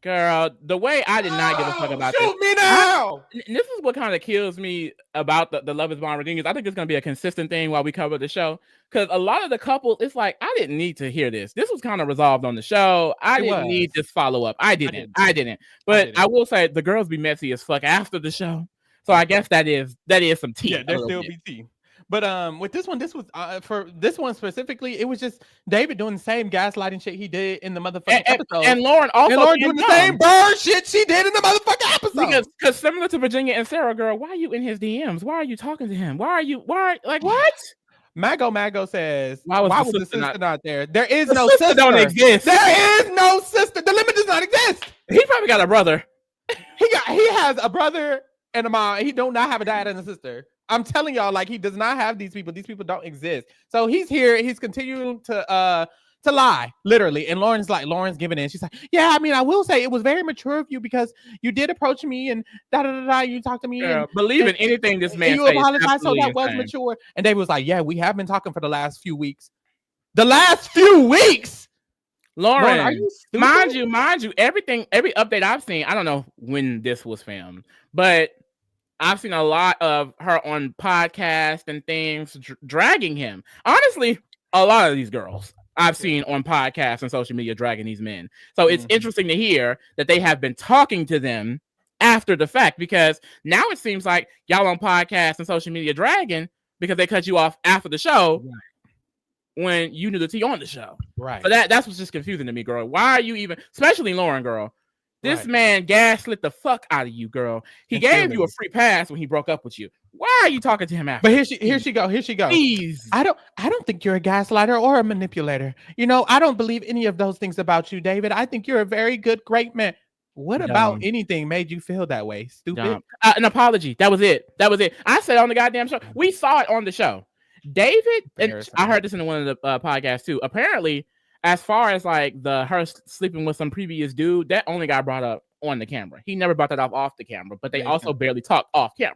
girl, the way I did not give a fuck about shoot me now. This is what kind of kills me about the Love is Blind reunions. I think it's gonna be a consistent thing while we cover the show. Because a lot of the couples, it's like, I didn't need to hear this. This was kind of resolved on the show. I didn't need this follow-up. I didn't. But I will say the girls be messy as fuck after the show. So I guess that is some tea. Yeah, there still be tea. But with this was for this one specifically, it was just David doing the same gaslighting shit he did in the motherfucking episode. And Lauren also doing the same bird shit she did in the motherfucking episode. Because similar to Virginia and Sara, girl, why are you in his DMs? Why are you talking to him? Why what? Mago says, why was the sister not there? There is no sister. Don't exist. There is no sister. The limit does not exist. He probably got a brother. He has a brother and a mom. He do not have a dad and a sister. I'm telling y'all, like, he does not have these people. These people don't exist. So he's here. He's continuing to lie, literally. And Lauren's giving in. She's like, yeah, I mean, I will say it was very mature of you because you did approach me and you talked to me. And believe in anything this man you apologize, so that was mature. And David was like, yeah, we have been talking for the last few weeks. The last few weeks. Lauren, are you stupid? Mind you, every update I've seen, I don't know when this was filmed, but I've seen a lot of her on podcasts and things dragging him. Honestly, a lot of these girls, I've seen on podcasts and social media dragging these men. So it's Mhm. interesting to hear that they have been talking to them after the fact, because now it seems like y'all on podcasts and social media dragging because they cut you off after the show when you knew the tea on the show. Right. So that's what's just confusing to me, girl. Why are you even, especially Lauren, girl? This Right. man gaslit the fuck out of you, girl. He And gave you a cheerleaders. free pass when he broke up with you. Why are you talking to him after? But here she go. Please. I don't think you're a gaslighter or a manipulator. You know, I don't believe any of those things about you, David. I think you're a very good, great man. What about anything made you feel that way? Stupid. An apology. That was it. I said on the goddamn show. We saw it on the show. David, and I heard this in one of the podcasts too. Apparently, as far as like her sleeping with some previous dude, that only got brought up on the camera. He never brought that up off the camera, but they also barely talked off camera.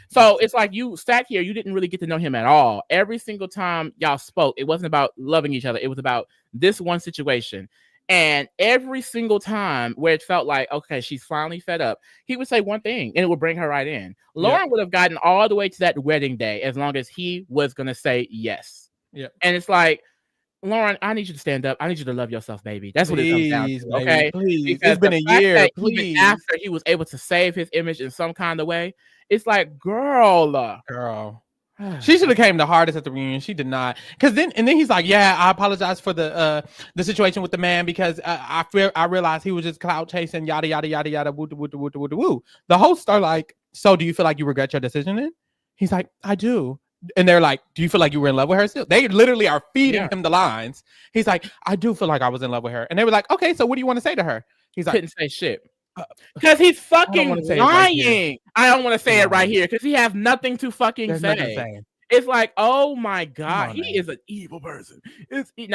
So it's like you sat here, you didn't really get to know him at all. Every single time y'all spoke, it wasn't about loving each other. It was about this one situation. And every single time where it felt like, okay, she's finally fed up, he would say one thing and it would bring her right in. Lauren would have gotten all the way to that wedding day as long as he was going to say yes. Yeah. And it's like, Lauren, I need you to stand up. I need you to love yourself, baby. That's what it comes down to. Okay. Please. Because it's been a year. Please. Even after he was able to save his image in some kind of way, it's like, girl. She should have came the hardest at the reunion. She did not. Then he's like, yeah, I apologize for the situation with the man because I realized he was just clout chasing, yada yada yada yada, woo woo woo woo woo. The hosts are like, so do you feel like you regret your decision then? He's like, I do. And they're like, do you feel like you were in love with her still? They literally are feeding him the lines. He's like, I do feel like I was in love with her. And they were like, okay, so what do you want to say to her? He's like, couldn't say shit. Because he's fucking lying. I don't want to say it right here because he has nothing to fucking say. It's like, oh my god, he is an evil person. He's the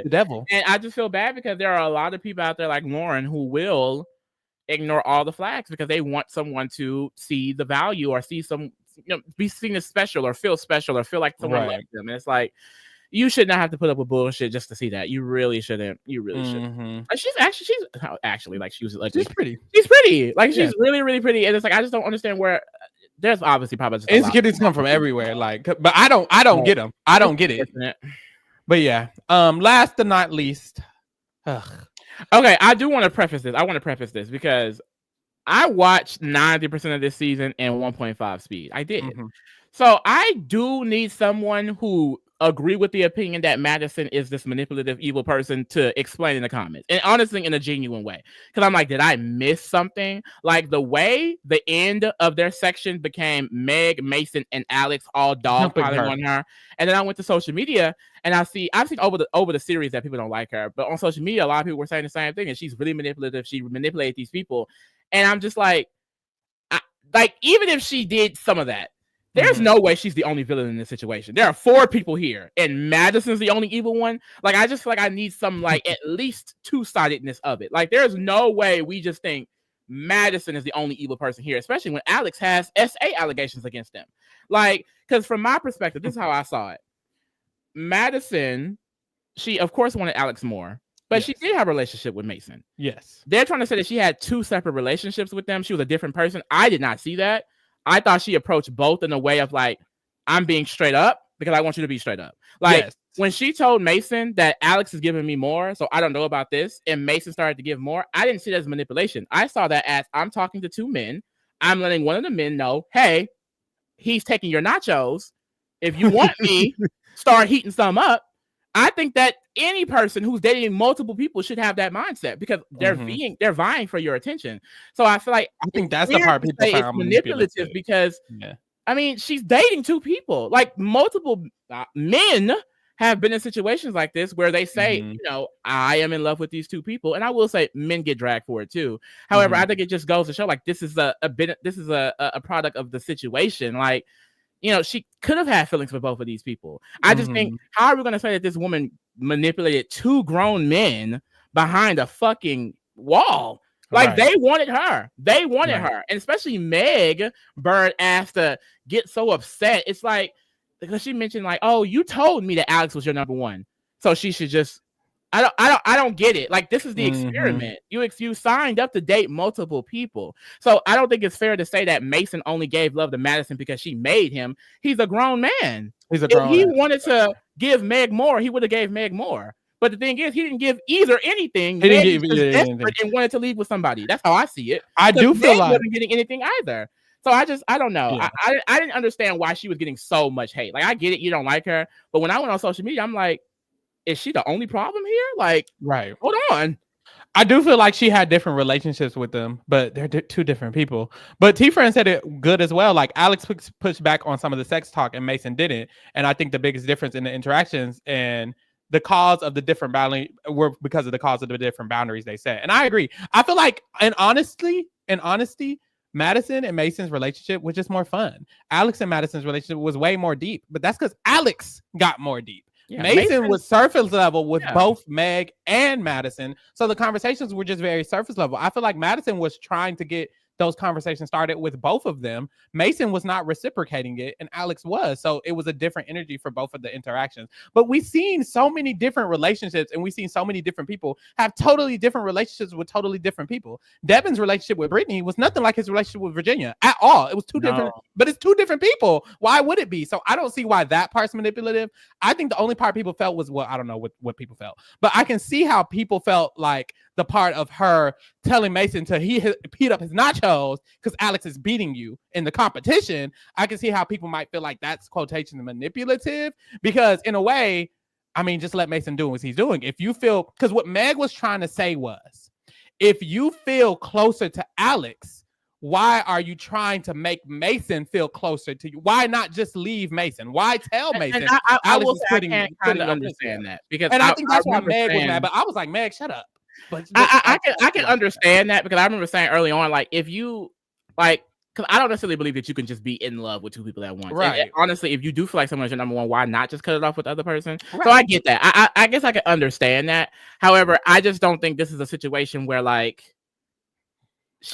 devil. And I just feel bad because there are a lot of people out there like Lauren who will ignore all the flags because they want someone to see the value or see some, be seen as special or feel like someone likes them. And it's like, you should not have to put up with bullshit just to see that. You really shouldn't. You really shouldn't. She's actually like she was like she's pretty. She's pretty. Like she's really, really pretty. And it's like I just don't understand where there's obviously probably just insecurities come from everywhere. Like, but I don't get them. I don't get it. But yeah. Last but not least. Okay, I do want to preface this. I want to preface this because I watched 90% of this season in 1.5 speed. I did. So I do need someone who agree with the opinion that Madison is this manipulative, evil person to explain in the comments. And honestly, in a genuine way. Because I'm like, did I miss something? Like the way the end of their section became Meg, Mason, and Alex all dogpiling on her. And then I went to social media and I've seen over the series that people don't like her. But on social media, a lot of people were saying the same thing. And she's really manipulative. She manipulates these people. And I'm just like even if she did some of that, there's no way she's the only villain in this situation. There are 4 people here, and Madison's the only evil one. Like, I just feel like I need some, like, at least two-sidedness of it. Like, there's no way we just think Madison is the only evil person here, especially when Alex has SA allegations against them. Like, because from my perspective, this is how I saw it. Madison, she, of course, wanted Alex more, but she did have a relationship with Mason. Yes. They're trying to say that she had 2 separate relationships with them. She was a different person. I did not see that. I thought she approached both in a way of like, I'm being straight up because I want you to be straight up. Like when she told Mason that Alex is giving me more, so I don't know about this, and Mason started to give more, I didn't see that as manipulation. I saw that as I'm talking to 2 men. I'm letting one of the men know, hey, he's taking your nachos. If you want me, start heating some up. I think that any person who's dating multiple people should have that mindset because they're vying for your attention. So I feel like I think that's the part people find manipulative because I mean she's dating 2 people. Like multiple men have been in situations like this where they say, I am in love with these 2 people, and I will say men get dragged for it too. However, I think it just goes to show like this is a product of the situation. Like, she could have had feelings for both of these people. I just think, how are we going to say that this woman manipulated 2 grown men behind a fucking wall? Like, they wanted her. They wanted her. And especially Meg Bird asked to get so upset. It's like, because she mentioned like, oh, you told me that Alex was your number 1. So she should just I don't get it. Like, this is the experiment. You signed up to date multiple people. So I don't think it's fair to say that Mason only gave love to Madison because she made him. He's a grown man. He's a If grown he man. wanted to give Meg more, he would have gave Meg more. But the thing is, he didn't give either anything. He didn't Meg give was either desperate anything. and wanted to leave with somebody. That's how I see it. I do feel Meg like wasn't getting anything either. So I don't know. Yeah. I didn't understand why she was getting so much hate. Like, I get it, you don't like her, but when I went on social media, I'm like, is she the only problem here? Like, right. Hold on. I do feel like she had different relationships with them, but they're two different people. But T-Friend said it good as well. Like, Alex pushed back on some of the sex talk and Mason didn't. And I think the biggest difference in the interactions and the cause of the different boundaries were because of the cause of the different boundaries they set. And I agree. I feel like, in honesty, Madison and Mason's relationship was just more fun. Alex and Madison's relationship was way more deep, but that's because Alex got more deep. Yeah, Mason was surface level with both Meg and Madison. So the conversations were just very surface level. I feel like Madison was trying to get those conversations started with both of them. Mason was not reciprocating it, and Alex was. So it was a different energy for both of the interactions. But we've seen so many different relationships, and we've seen so many different people have totally different relationships with totally different people. Devin's relationship with Brittany was nothing like his relationship with Virginia at all. It was different, but it's two different people. Why would it be? So I don't see why that part's manipulative. I think the only part people felt was, well, I don't know what people felt, but I can see how people felt like the part of her telling Mason to heat up his nachos because Alex is beating you in the competition. I can see how people might feel like that's quotation manipulative, because in a way, I mean, just let Mason do what he's doing. If you feel, because what Meg was trying to say was, if you feel closer to Alex, why are you trying to make Mason feel closer to you? Why not just leave Mason? Why tell Mason? And I will say I can't kind of understand that, because I think that's why Meg was mad. But I was like, Meg, shut up. But I can understand that, because I remember saying early on, like, if you like, because I don't necessarily believe that you can just be in love with two people at once. Right. And honestly, if you do feel like someone's your number one, why not just cut it off with the other person? Right. So I get that. I guess I can understand that. However, I just don't think this is a situation where, like,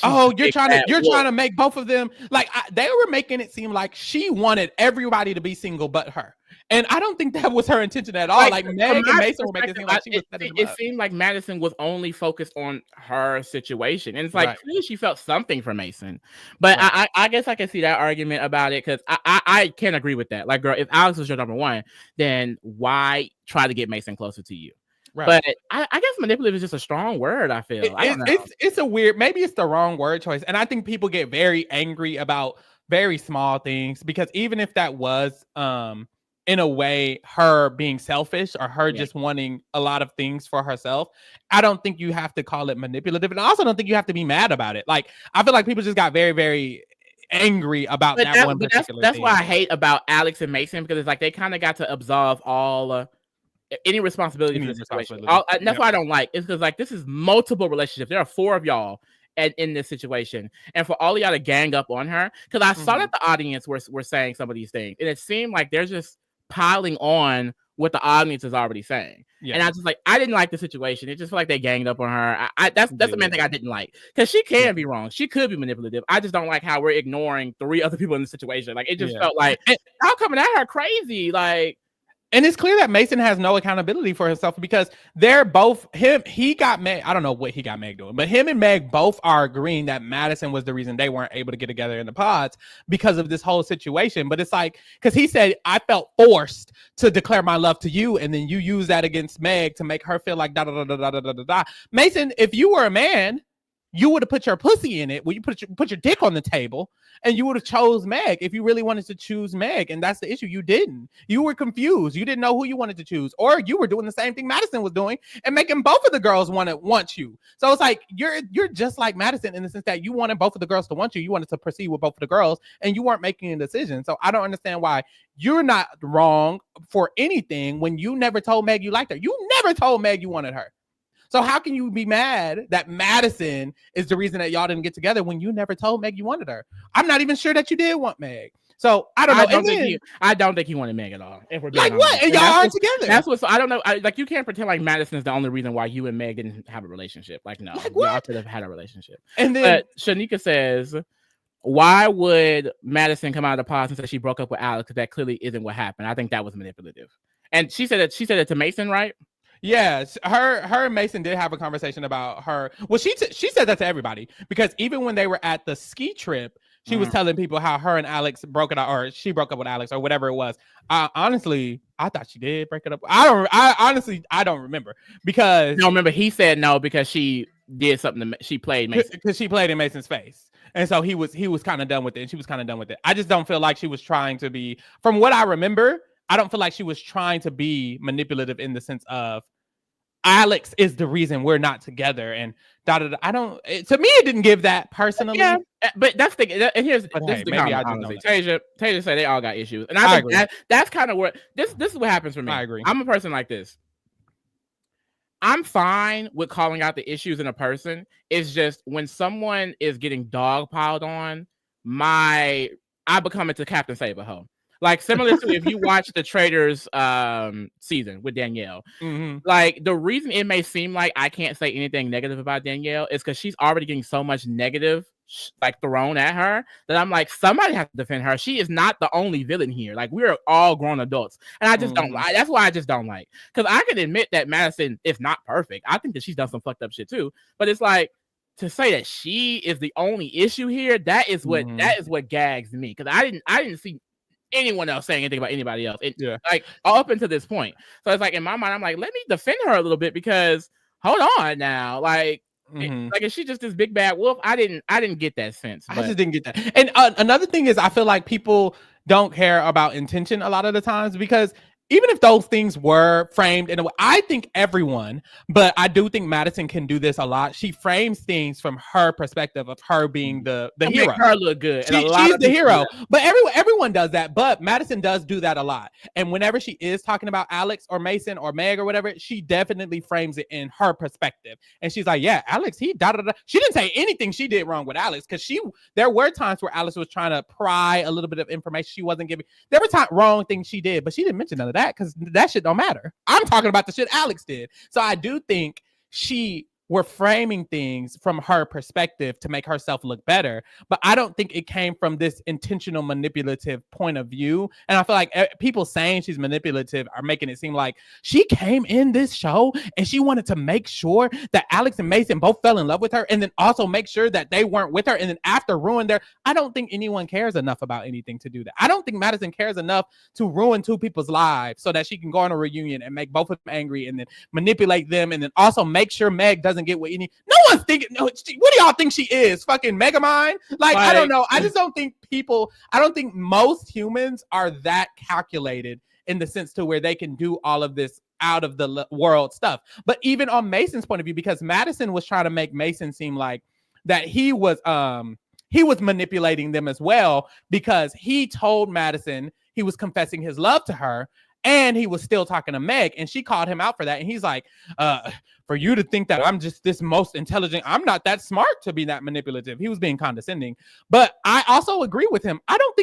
you're trying to make both of them like they were making it seem like she wanted everybody to be single but her, and I don't think that was her intention at all. Like Meg and Mason were making it seem like she was setting them up. It seemed like Madison was only focused on her situation, and it's like clearly she felt something for Mason. But I guess I can see that argument about it, because I can't agree with that. Like, girl, if Alex was your number one, then why try to get Mason closer to you? Right. But I guess manipulative is just a strong word, I feel. It's a weird, maybe it's the wrong word choice. And I think people get very angry about very small things, because even if that was in a way her being selfish or her just wanting a lot of things for herself, I don't think you have to call it manipulative. And I also don't think you have to be mad about it. Like, I feel like people just got very, very angry about that one particular that's thing. why I hate about Alex and Mason, because it's like they kind of got to absolve all any responsibility for the situation. That's why I don't like. It's because, like, this is multiple relationships. There are 4 of y'all in this situation, and for all of y'all to gang up on her, because I saw that the audience were saying some of these things, and it seemed like they're just piling on what the audience is already saying. And I just like, I didn't like the situation. It just felt like they ganged up on her. That's the main thing I didn't like, because she can be wrong. She could be manipulative. I just don't like how we're ignoring 3 other people in the situation. Like, it just felt like y'all coming at her crazy, like. And it's clear that Mason has no accountability for himself, because they're both he got Meg. I don't know what he got Meg doing, but him and Meg both are agreeing that Madison was the reason they weren't able to get together in the pods because of this whole situation. But it's like, because he said, I felt forced to declare my love to you, and then you use that against Meg to make her feel like da da da da da da da da. Mason, if you were a man, you would have put your pussy in it. Well, you put your dick on the table, and you would have chose Meg if you really wanted to choose Meg. And that's the issue. You didn't. You were confused. You didn't know who you wanted to choose, or you were doing the same thing Madison was doing and making both of the girls want you. So it's like you're just like Madison in the sense that you wanted both of the girls to want you. You wanted to proceed with both of the girls, and you weren't making a decision. So I don't understand why you're not wrong for anything when you never told Meg you liked her. You never told Meg you wanted her. So how can you be mad that Madison is the reason that y'all didn't get together when you never told Meg you wanted her? I'm not even sure that you did want Meg. So I don't know. I don't think he wanted Meg at all. If we're like what? And y'all aren't together. That's what. So I don't know. Like, you can't pretend like Madison is the only reason why you and Meg didn't have a relationship. Like, no, like y'all could have had a relationship. And then Shanika says, why would Madison come out of the pause and say she broke up with Alex? Because that clearly isn't what happened. I think that was manipulative. And she said it to Mason, right? Yes, her and Mason did have a conversation about her. Well, she said that to everybody because even when they were at the ski trip, she was telling people how her and Alex broke it up, or she broke up with Alex, or whatever it was. Honestly, I thought she did break it up. I don't remember because no, remember he said no because she did something. She played Mason because she played in Mason's face, and so he was kind of done with it, and she was kind of done with it. I just don't feel like she was trying to be. From what I remember, I don't feel like she was trying to be manipulative in the sense of Alex is the reason we're not together, and da da da. I don't. To me, it didn't give that personally. Yeah, but that's the. And here's but this hey, is the maybe comment, I just honestly. know Tasia said they all got issues, and I think that's kind of what this is what happens for me. I agree. I'm a person like this. I'm fine with calling out the issues in a person. It's just when someone is getting dogpiled on, I become into Captain Save-A-Ho. Like similar to if you watch the Traitors season with Danielle. Like the reason it may seem like I can't say anything negative about Danielle is because she's already getting so much negative like thrown at her that I'm like, somebody has to defend her. She is not the only villain here. Like we're all grown adults, and I just don't like. That's why I just don't like, because I can admit that Madison is not perfect. I think that she's done some fucked up shit too, but it's like to say that she is the only issue here. That is what gags me, because I didn't see anyone else saying anything about anybody else. Like up until this point. So it's like in my mind, I'm like, let me defend her a little bit, because hold on now, like. Like, is she just this big bad wolf? I didn't get that sense. I just didn't get that. And another thing is, I feel like people don't care about intention a lot of the times, because even if those things were framed in a way, I think everyone, but I do think Madison can do this a lot. She frames things from her perspective of her being the hero. Make her look good. She's the hero. But everyone does that. But Madison does do that a lot. And whenever she is talking about Alex or Mason or Meg or whatever, she definitely frames it in her perspective. And she's like, yeah, Alex, he da da da. She didn't say anything she did wrong with Alex, because there were times where Alex was trying to pry a little bit of information she wasn't giving. There were wrong things she did, but she didn't mention none of that, because that shit don't matter. I'm talking about the shit Alex did. So I do think we're framing things from her perspective to make herself look better, but I don't think it came from this intentional manipulative point of view. And I feel like people saying she's manipulative are making it seem like she came in this show and she wanted to make sure that Alex and Mason both fell in love with her, and then also make sure that they weren't with her, and then after ruin their. I don't think anyone cares enough about anything to do that. I don't think Madison cares enough to ruin two people's lives so that she can go on a reunion and make both of them angry, and then manipulate them, and then also make sure Meg doesn't get what any. No one's thinking. No, what do y'all think she is? Fucking Megamind? Like, I don't know. I just don't think I don't think most humans are that calculated in the sense to where they can do all of this out of the world stuff. But even on Mason's point of view, because Madison was trying to make Mason seem like that he was manipulating them as well, because he told Madison he was confessing his love to her, and he was still talking to Meg, and she called him out for that. And he's like, for you to think that I'm just this most intelligent, I'm not that smart to be that manipulative. He was being condescending. But I also agree with him. I don't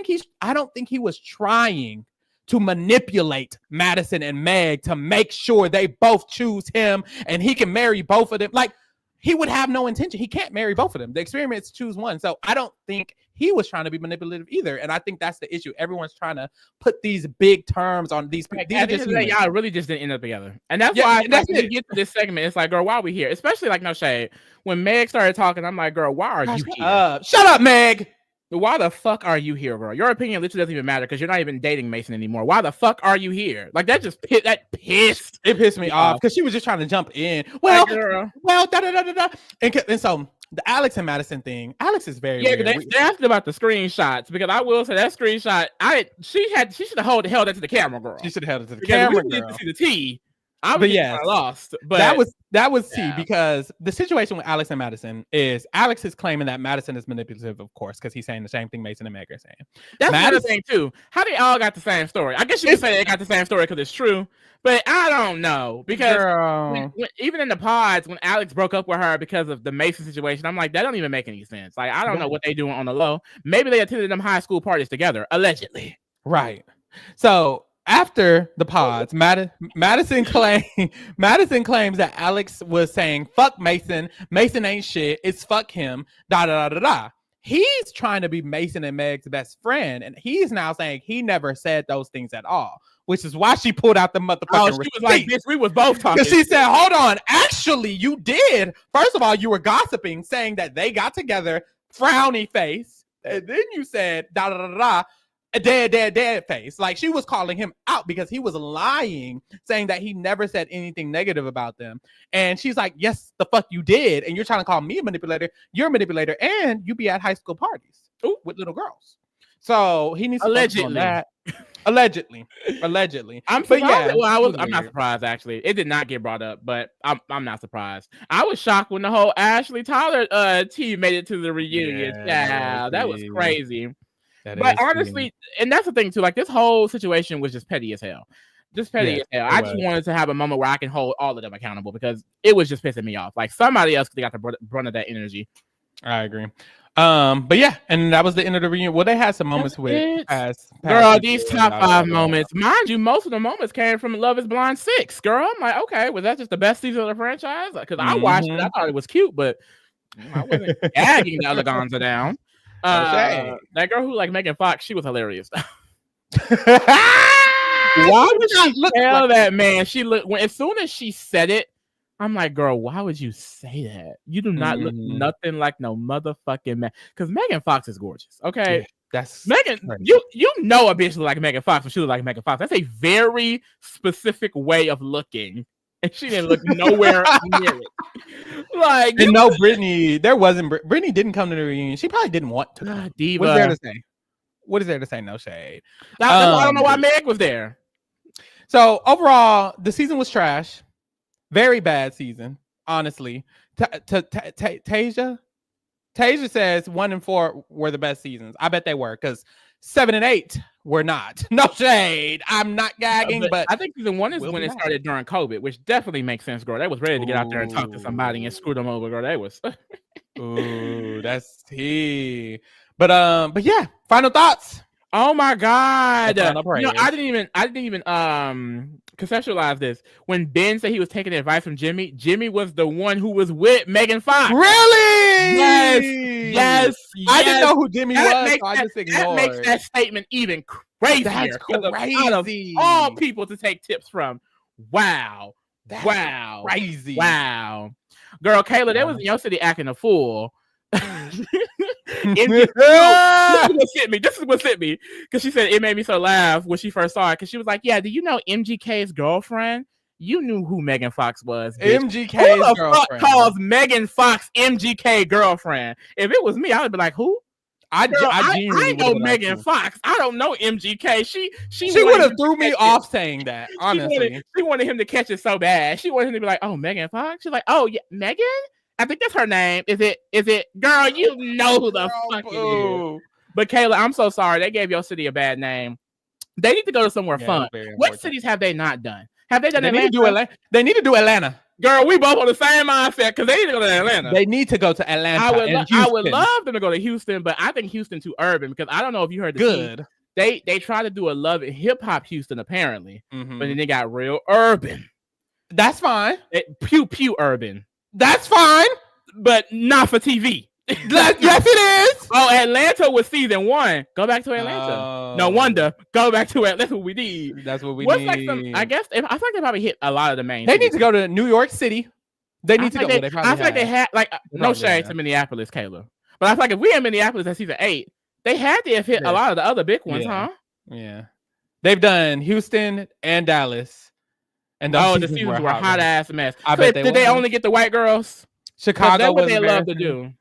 think he was trying to manipulate Madison and Meg to make sure they both choose him and he can marry both of them. Like, he would have no intention. He can't marry both of them. The experiments choose one. So I don't think he was trying to be manipulative either. And I think that's the issue. Everyone's trying to put these big terms on these people. Y'all really just didn't end up together. And that's why when we get to this segment, it's like, girl, why are we here? Especially like, no shade. When Meg started talking, I'm like, girl, why are you here? Shut up, Meg. Why the fuck are you here, girl? Your opinion literally doesn't even matter because you're not even dating Mason anymore. Why the fuck are you here? Like, that just pissed me off because she was just trying to jump in. Well, da da da da da. And so the Alex and Madison thing, Alex is very weird. They asked about the screenshots, because I will say that screenshot, she should have held that to the camera, girl. She should have held it to the camera, we girl. To see the tea. I was lost, but that was tea, because the situation with Alex and Madison is Alex is claiming that Madison is manipulative, of course, because he's saying the same thing Mason and Meg are saying. That's another thing too. How they all got the same story? I guess you could say they got the same story because it's true, but I don't know, because when, even in the pods, when Alex broke up with her because of the Mason situation, I'm like, that don't even make any sense. Like, I don't know what they doing on the low. Maybe they attended them high school parties together, allegedly. Right. So after the pods, Madison claims that Alex was saying, fuck Mason. Mason ain't shit. It's fuck him. Da da da da da. he's trying to be Mason and Meg's best friend, and he's now saying he never said those things at all, which is why she pulled out the motherfucking she was like, bitch, we was both talking. She said, hold on, actually, you did. First of all, you were gossiping, saying that they got together, frowny face, and then you said, da-da-da-da, a dead face. Like, she was calling him out because he was lying, saying that he never said anything negative about them. And she's like, yes, the fuck you did. And you're trying to call me a manipulator. You're a manipulator. And you be at high school parties with little girls. So he needs to focus on that. Allegedly. I'm surprised. I'm not surprised, actually. It did not get brought up, but I'm not surprised. I was shocked when the whole Ashley Tyler team made it to the reunion. Yeah, that was crazy. But honestly, and that's the thing too, like this whole situation was just petty as hell. Just petty as hell. I just wanted to have a moment where I can hold all of them accountable because it was just pissing me off. Like somebody else could have got the brunt of that energy. I agree. But yeah, and that was the end of the reunion. Well, they had some moments with girl, these top 5 moments. Mind you, most of the moments came from Love is Blind 6. Girl, I'm like, okay, was that just the best season of the franchise? Because I watched it, I thought it was cute, but I wasn't gagging the other Gonza down. That girl who like Megan Fox, she was hilarious. Why would she tell that man? She looked as soon as she said it, I'm like, girl, why would you say that? You do not look nothing like no motherfucking man. Because Megan Fox is gorgeous. Okay. Yeah, that's Megan. crazy. You know a bitch look like Megan Fox when she look like Megan Fox. That's a very specific way of looking. And she didn't look nowhere near it. Like, and no, Brittany, there wasn't. Brittany didn't come to the reunion. She probably didn't want to. Diva. What's there to say? What is there to say? No shade. I don't know why Meg was there. So overall, the season was trash. Very bad season, honestly. Tasia says 1 and 4 were the best seasons. I bet they were because 7 and 8 were not. No shade. I'm not gagging, but I think season 1 is when it started during COVID, which definitely makes sense, girl. They was ready to get out there and talk to somebody and screw them over, girl. They was. Ooh, that's tea. But yeah, final thoughts. Oh my God! I didn't even conceptualize this. When Ben said he was taking advice from Jimmy, Jimmy was the one who was with Megan Fox. Really? Yes. I didn't know who Jimmy was. So I just ignored. That makes that statement even crazier. That's crazy. Out of all people to take tips from. Wow. That's wow. Crazy. Wow. Girl, Kayla, that was in your city acting a fool. This is what sent me because she said it made me so laugh when she first saw it because she was like, yeah, do you know MGK's girlfriend? You knew who Megan Fox was, bitch. MGK's girlfriend. Fuck calls Megan Fox MGK girlfriend? If it was me, I would be like, who? I know Megan Fox. I don't know MGK. She would have threw me off saying that. Honestly, she wanted him to catch it so bad. She wanted him to be like, oh, Megan Fox. She's like, oh yeah, Megan. I think that's her name. Is it? Girl, you know who the fuck it is. But Kayla, I'm so sorry. They gave your city a bad name. They need to go to somewhere fun. What cities have they not done? Have they done Atlanta? They need to do Atlanta. Girl, we both on the same mindset because they need to go to Atlanta. They need to go to Atlanta. I would love them to go to Houston, but I think Houston too urban because I don't know if you heard the They tried to do a Love and Hip Hop Houston apparently, but then they got real urban. That's fine. Pew urban. That's fine, but not for TV. Yes, it is. Oh, Atlanta was season 1. Go back to Atlanta. No wonder. Go back to Atlanta. That's what we need. That's what we need. I guess I feel like they probably hit a lot of the main. They need to go to New York City. They need to go. I feel like they had no shade to Minneapolis, Kayla. But I feel like if we in Minneapolis at season 8, they had to have hit a lot of the other big ones, huh? Yeah. They've done Houston and Dallas. And the seasons were hot ass mess. Did they only get the white girls? Chicago. That's what they love to do.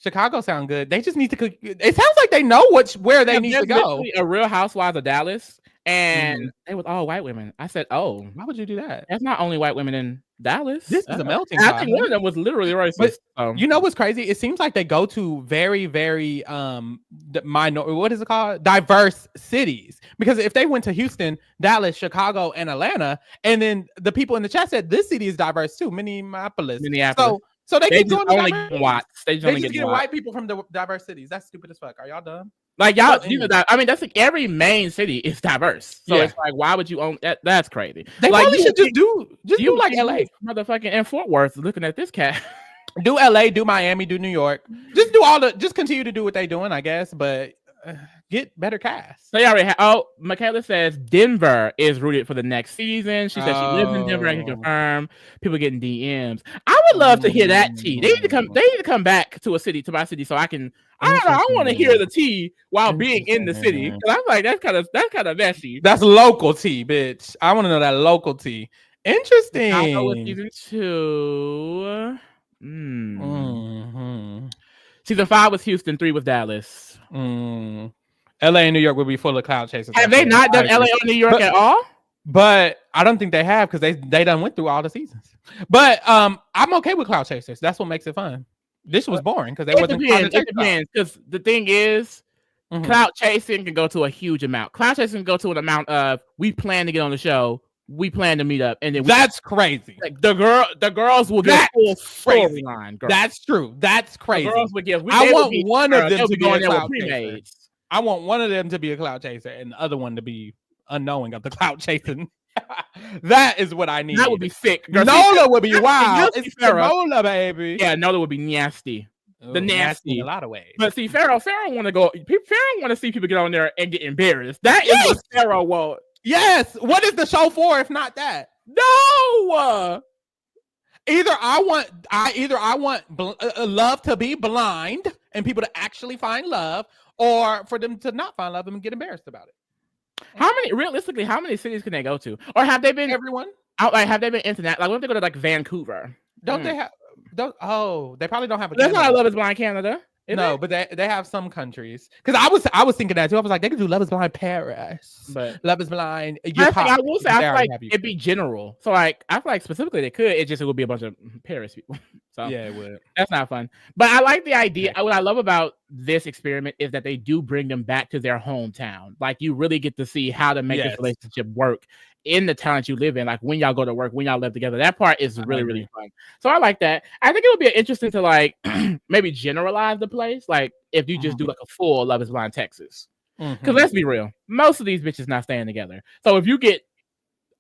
Chicago sound good. They just need to cook. It sounds like they know where they need to go. A Real Housewives of Dallas, and it was all white women. I said, "Oh, why would you do that? That's not only white women in Dallas. This is a melting pot." I think one of them was literally racist. You know what's crazy? It seems like they go to very, very what is it called? Diverse cities. Because if they went to Houston, Dallas, Chicago, and Atlanta, and then the people in the chat said this city is diverse too, Minneapolis. So they keep going only white. They just get white people from the diverse cities. That's stupid as fuck. Are y'all dumb? Like y'all, I mean, that's like every main city is diverse. So it's like, why would you own that? That's crazy. They probably should just do like LA, motherfucking in Fort Worth. Looking at this cat. Do LA, do Miami, do New York. Just continue to do what they're doing, I guess, but get better cast. So you already Michaela says Denver is rooted for the next season. She says she lives in Denver. I can confirm. People getting DMs. I would love to hear that tea. They need to come. They need to come back to my city, so I can. I don't know. I want to hear the tea while being in the city. Because I'm like, that's kind of messy. That's local tea, bitch. I want to know that local tea. Interesting. I'll go with season 2. Season 5 was Houston. 3 was Dallas. LA and New York will be full of cloud chasers. Have they not done LA or New York at all? But I don't think they have because they done went through all the seasons. But I'm okay with cloud chasers. That's what makes it fun. This was boring because they wasn't. It depends because the thing is, cloud chasing can go to a huge amount. Cloud chasing can go to an amount of we plan to get on the show. We plan to meet up, and then that's crazy. Like the girls will get full storyline. That's true. That's crazy. The girls would give. I want one of them to be a cloud chaser. I want one of them to be a cloud chaser, and the other one to be unknowing of the cloud chasing. That is what I need. That would be sick. Nola would be wild. It's Nola, baby. Yeah, Nola would be nasty. The nasty in a lot of ways. But see, Pharaoh want to go. Pharaoh want to see people get on there and get embarrassed. That is what Pharaoh wants. Yes. What is the show for if not that? No. Either I want love to be blind and people to actually find love, or for them to not find love and get embarrassed about it. How many cities can they go to? Or have they been everyone? Have they been internet? Like, what if they go to like Vancouver? Don't they have? They probably don't have. That's not Love Is Blind Canada. No, but they have some countries. Because I was thinking that too. I was like, they could do Love Is Blind Paris, but Love Is Blind. I will say, I feel like it'd be general. So like, I feel like specifically they could. It would be a bunch of Paris people. So yeah, it would. That's not fun. But I like the idea. What I love about this experiment is that they do bring them back to their hometown. Like, you really get to see how to make this relationship work in the town you live in, like when y'all go to work, when y'all live together. That part is really, really fun. So I like that. I think it would be interesting to like maybe generalize the place. Like if you just do like a full Love Is Blind Texas. Because let's be real, most of these bitches not staying together. So if you get,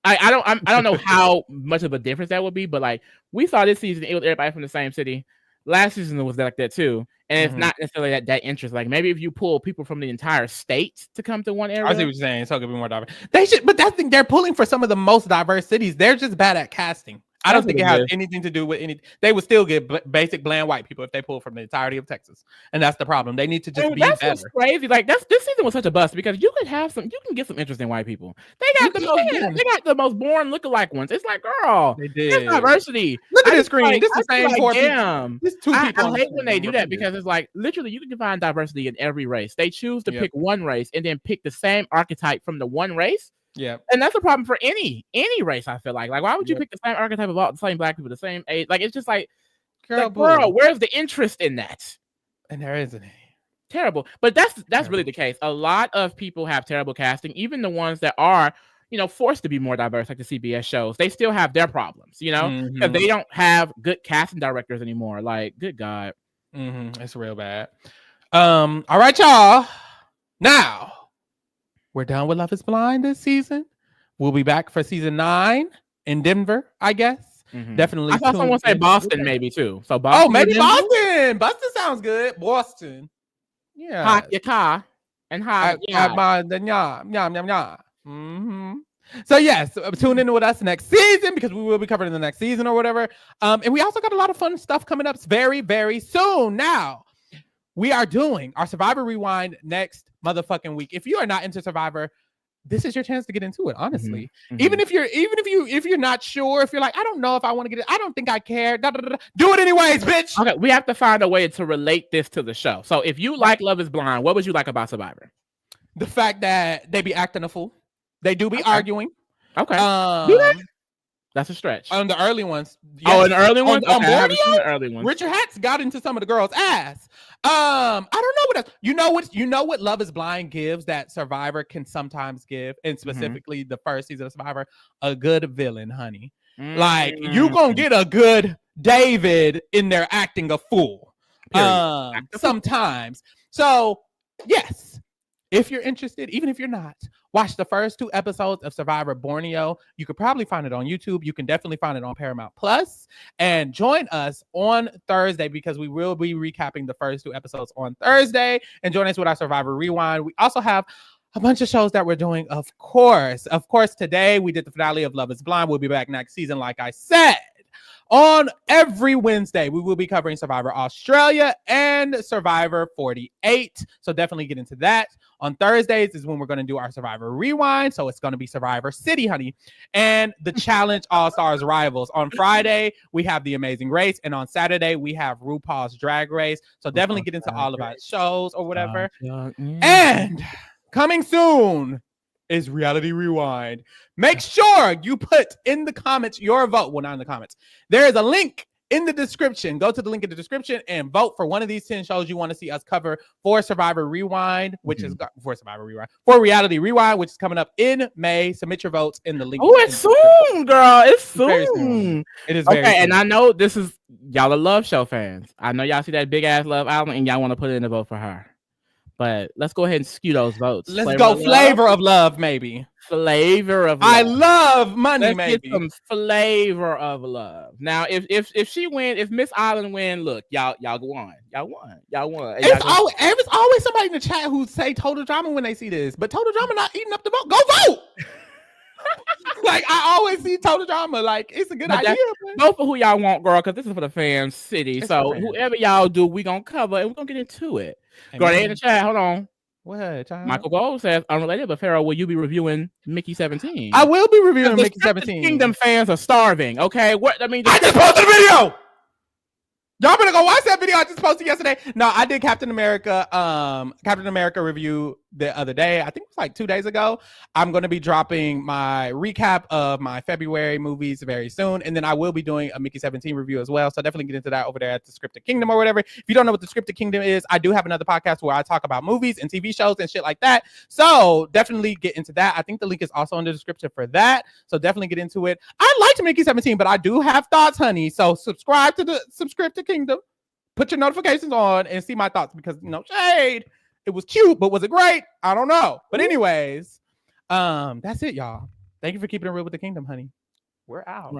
I don't know how much of a difference that would be, but like we saw this season, it was everybody from the same city. Last season was like that too. And it's not necessarily that interest. Like maybe if you pull people from the entire state to come to one area. I see what you're saying. So it could be more diverse. They should, but that's the thing. They're pulling for some of the most diverse cities. They're just bad at casting. I don't think it has anything to do with any. They would still get basic bland white people if they pull from the entirety of Texas, and that's the problem. They need to just be better. That's crazy. Like this season was such a bust because you can get some interesting white people. They got the most boring lookalike ones. It's like, girl, it's diversity. Look at this screen. Like, this is the same four people. This two people. I hate when they do that because it's like literally you can find diversity in every race. They choose to pick one race and then pick the same archetype from the one race. Yeah, and that's a problem for any race. I feel like why would you pick the same archetype of all the same black people, the same age? Like it's just like, girl, where's the interest in that? And there isn't any. Terrible, but that's really the case. A lot of people have terrible casting, even the ones that are forced to be more diverse, like the CBS shows. They still have their problems, because they don't have good casting directors anymore. Like, good God, it's real bad. All right, y'all. Now. We're done with Love Is Blind this season. We'll be back for season 9 in Denver, I guess. Definitely. I saw someone say Boston maybe too. So Boston. Oh, maybe Boston. Boston sounds good. Boston. Yeah. Hot your car and hot. So yes, tune in with us next season because we will be covering the next season or whatever. And we also got a lot of fun stuff coming up very, very soon. Now, we are doing our Survivor Rewind next motherfucking week. If you are not into Survivor, this is your chance to get into it. Honestly, even if you're not sure, if you're like, I don't know if I want to get it, I don't think I care. Do it anyways, bitch. Okay, we have to find a way to relate this to the show. So if you like Love Is Blind, what would you like about Survivor? The fact that they be acting a fool. They do be arguing. Okay. Do they? That's a stretch. On the early ones. Yes. Oh, in the early ones? On the early ones. Richard Hatch got into some of the girls' ass. I don't know what else. You know what Love Is Blind gives that Survivor can sometimes give, and specifically the first season of Survivor, a good villain, honey. Like, you gonna get a good David in there acting a fool. Sometimes. So, yes. if you're interested, even if you're not, watch the first 2 episodes of Survivor Borneo. You could probably find it on YouTube. You can definitely find it on Paramount Plus. And join us on Thursday because we will be recapping the first 2 episodes on Thursday. And join us with our Survivor Rewind. We also have a bunch of shows that we're doing, of course. Of course, today we did the finale of Love is Blind. We'll be back next season, like I said. On every Wednesday, we will be covering Survivor Australia and Survivor 48. So definitely get into that. On Thursdays is when we're going to do our Survivor Rewind. So it's going to be Survivor City, honey. And the Challenge All-Stars Rivals. On Friday, we have The Amazing Race. And on Saturday, we have RuPaul's Drag Race. So definitely get into all of our shows or whatever. And coming soon is Reality Rewind. Make sure you put in the comments your vote. Well, not in the comments. There is a link in the description. Go to the link in the description and vote for one of these 10 shows you want to see us cover for Survivor Rewind, which is for Survivor Rewind, for Reality Rewind, which is coming up in May. Submit your votes in the link. Oh, it's soon, girl. It's soon. It is very okay. soon. And I know this is y'all are Love Show fans. I know y'all see that big ass Love album and y'all want to put in a vote for her. But let's go ahead and skew those votes. Let's go Flavor of Love, maybe. Flavor of Love. I love money, let's maybe. Get some Flavor of Love. Now, if she win, if Miss Island win, look, y'all won. Y'all won. It's always somebody in the chat who say Total Drama when they see this, but Total Drama not eating up the vote. Go vote. Like I always see Total Drama. Like it's a good idea. Vote for who y'all want, girl, because this is for the fans' city. So whoever y'all do, we gonna cover and we're gonna get into it. Go ahead in the chat. Hold on. What, child? Michael Gold says unrelated, but Pharaoh, will you be reviewing Mickey 17? I will be reviewing Mickey 17. Kingdom fans are starving. Okay, what I mean? I just posted a video. Y'all better go watch that video I just posted yesterday. No, I did Captain America review the other day. I think it was like 2 days ago. I'm going to be dropping my recap of my February movies very soon. And then I will be doing a Mickey 17 review as well. So definitely get into that over there at the Scripted Kingdom or whatever. If you don't know what the Scripted Kingdom is, I do have another podcast where I talk about movies and TV shows and shit like that. So definitely get into that. I think the link is also in the description for that. So definitely get into it. I liked Mickey 17, but I do have thoughts, honey. So subscribe to the Scripted Kingdom. Put your notifications on and see my thoughts because, shade. It was cute, but was it great? I don't know. But anyways, that's it, y'all. Thank you for keeping it real with the kingdom, honey. We're out.